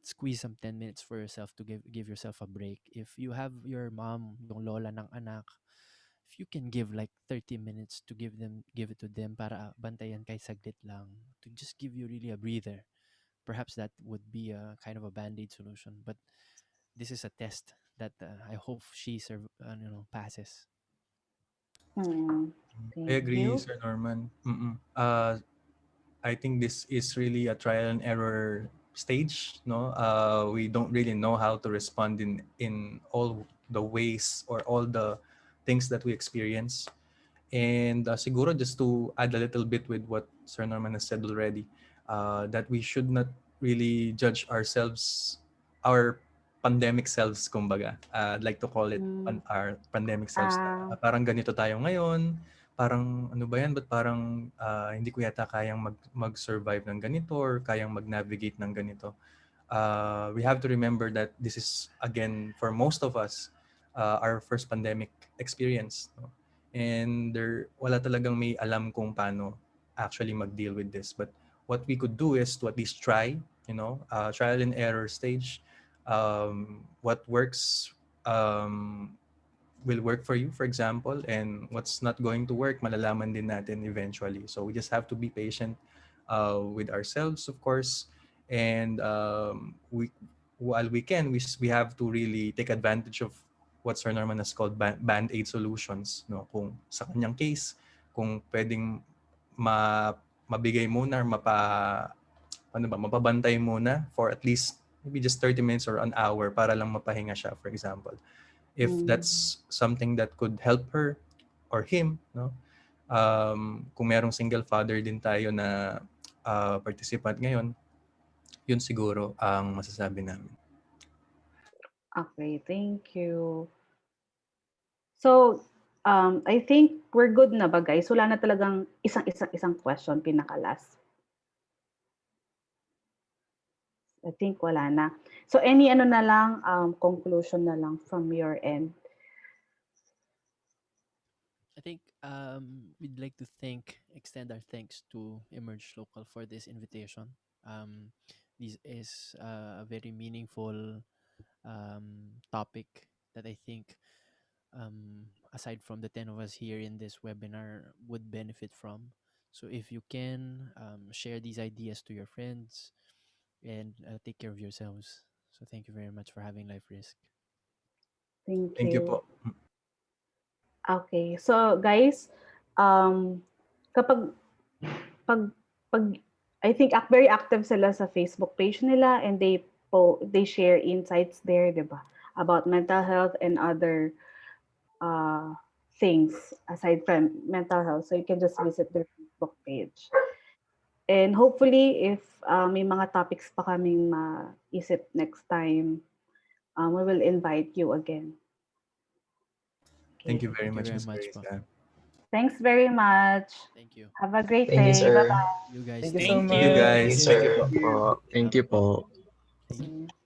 squeeze some 10 minutes for yourself to give yourself a break. If you have your mom, yung lola ng anak, if you can give like 30 minutes to give it to them para bantayan kay saglit lang, to just give you really a breather, perhaps that would be a kind of a band-aid solution. But this is a test that I hope passes. mm. I Thank agree, you. Sir Norman. I think this is really a trial and error stage. No, we don't really know how to respond in all the ways or all the things that we experience. And siguro just to add a little bit with what Sir Norman has said already, that we should not really judge ourselves, our pandemic selves, kumbaga. I'd like to call it Hmm, our pandemic selves. ah, Parang ganito tayo ngayon, parang ano ba yan, ba't parang hindi ko yata kayang mag-survive ng ganito or kayang mag-navigate ng ganito. We have to remember that this is, again, for most of us, our first pandemic experience. No? And wala talagang may alam kung paano actually mag-deal with this. But what we could do is to at least try, trial and error stage. What works will work for you, for example, and what's not going to work, malalaman din natin eventually. So we just have to be patient with ourselves, of course, and while we can, we have to really take advantage of what Sir Norman has called band-aid solutions. No, kung sa kanyang case, kung pwedeng mabigay muna or mapabantay muna for at least maybe just 30 minutes or an hour para lang mapahinga siya, for example, if hmm, that's something that could help her or him, no? Kung merong single father din tayo na participant ngayon, yun siguro ang masasabi namin. okay, thank you. So, I think we're good na ba, guys? Wala na talagang isang question, pinaka-last. I think wala na. So, any ano na lang, conclusion na lang from your end. I think we'd like to extend our thanks to Emerge Local for this invitation. Um, this is a very meaningful topic that I think, aside from the 10 of us here in this webinar, would benefit from. So if you can share these ideas to your friends and take care of yourselves. So thank you very much for having Life Risk. Thank Thank you you. po. Okay. So, guys, um, kapag pag pag I think very active sila sa Facebook page nila, and they share insights there, 'di ba? About mental health and other uh things aside from mental health. So you can just visit their Facebook page. And hopefully, if may mga topics pa kaming maisip next time, we will invite you again. Thank Okay. you very Thank you much, very Miss much po. Carissa. Thanks very much. Thank you. Have a great Thank you, day. sir. Bye-bye. You guys Thank you too. so Thank Thank you, you. much. Thank you, guys. sir. Thank you po. Po. Thank Salamat you po. po. Thank you.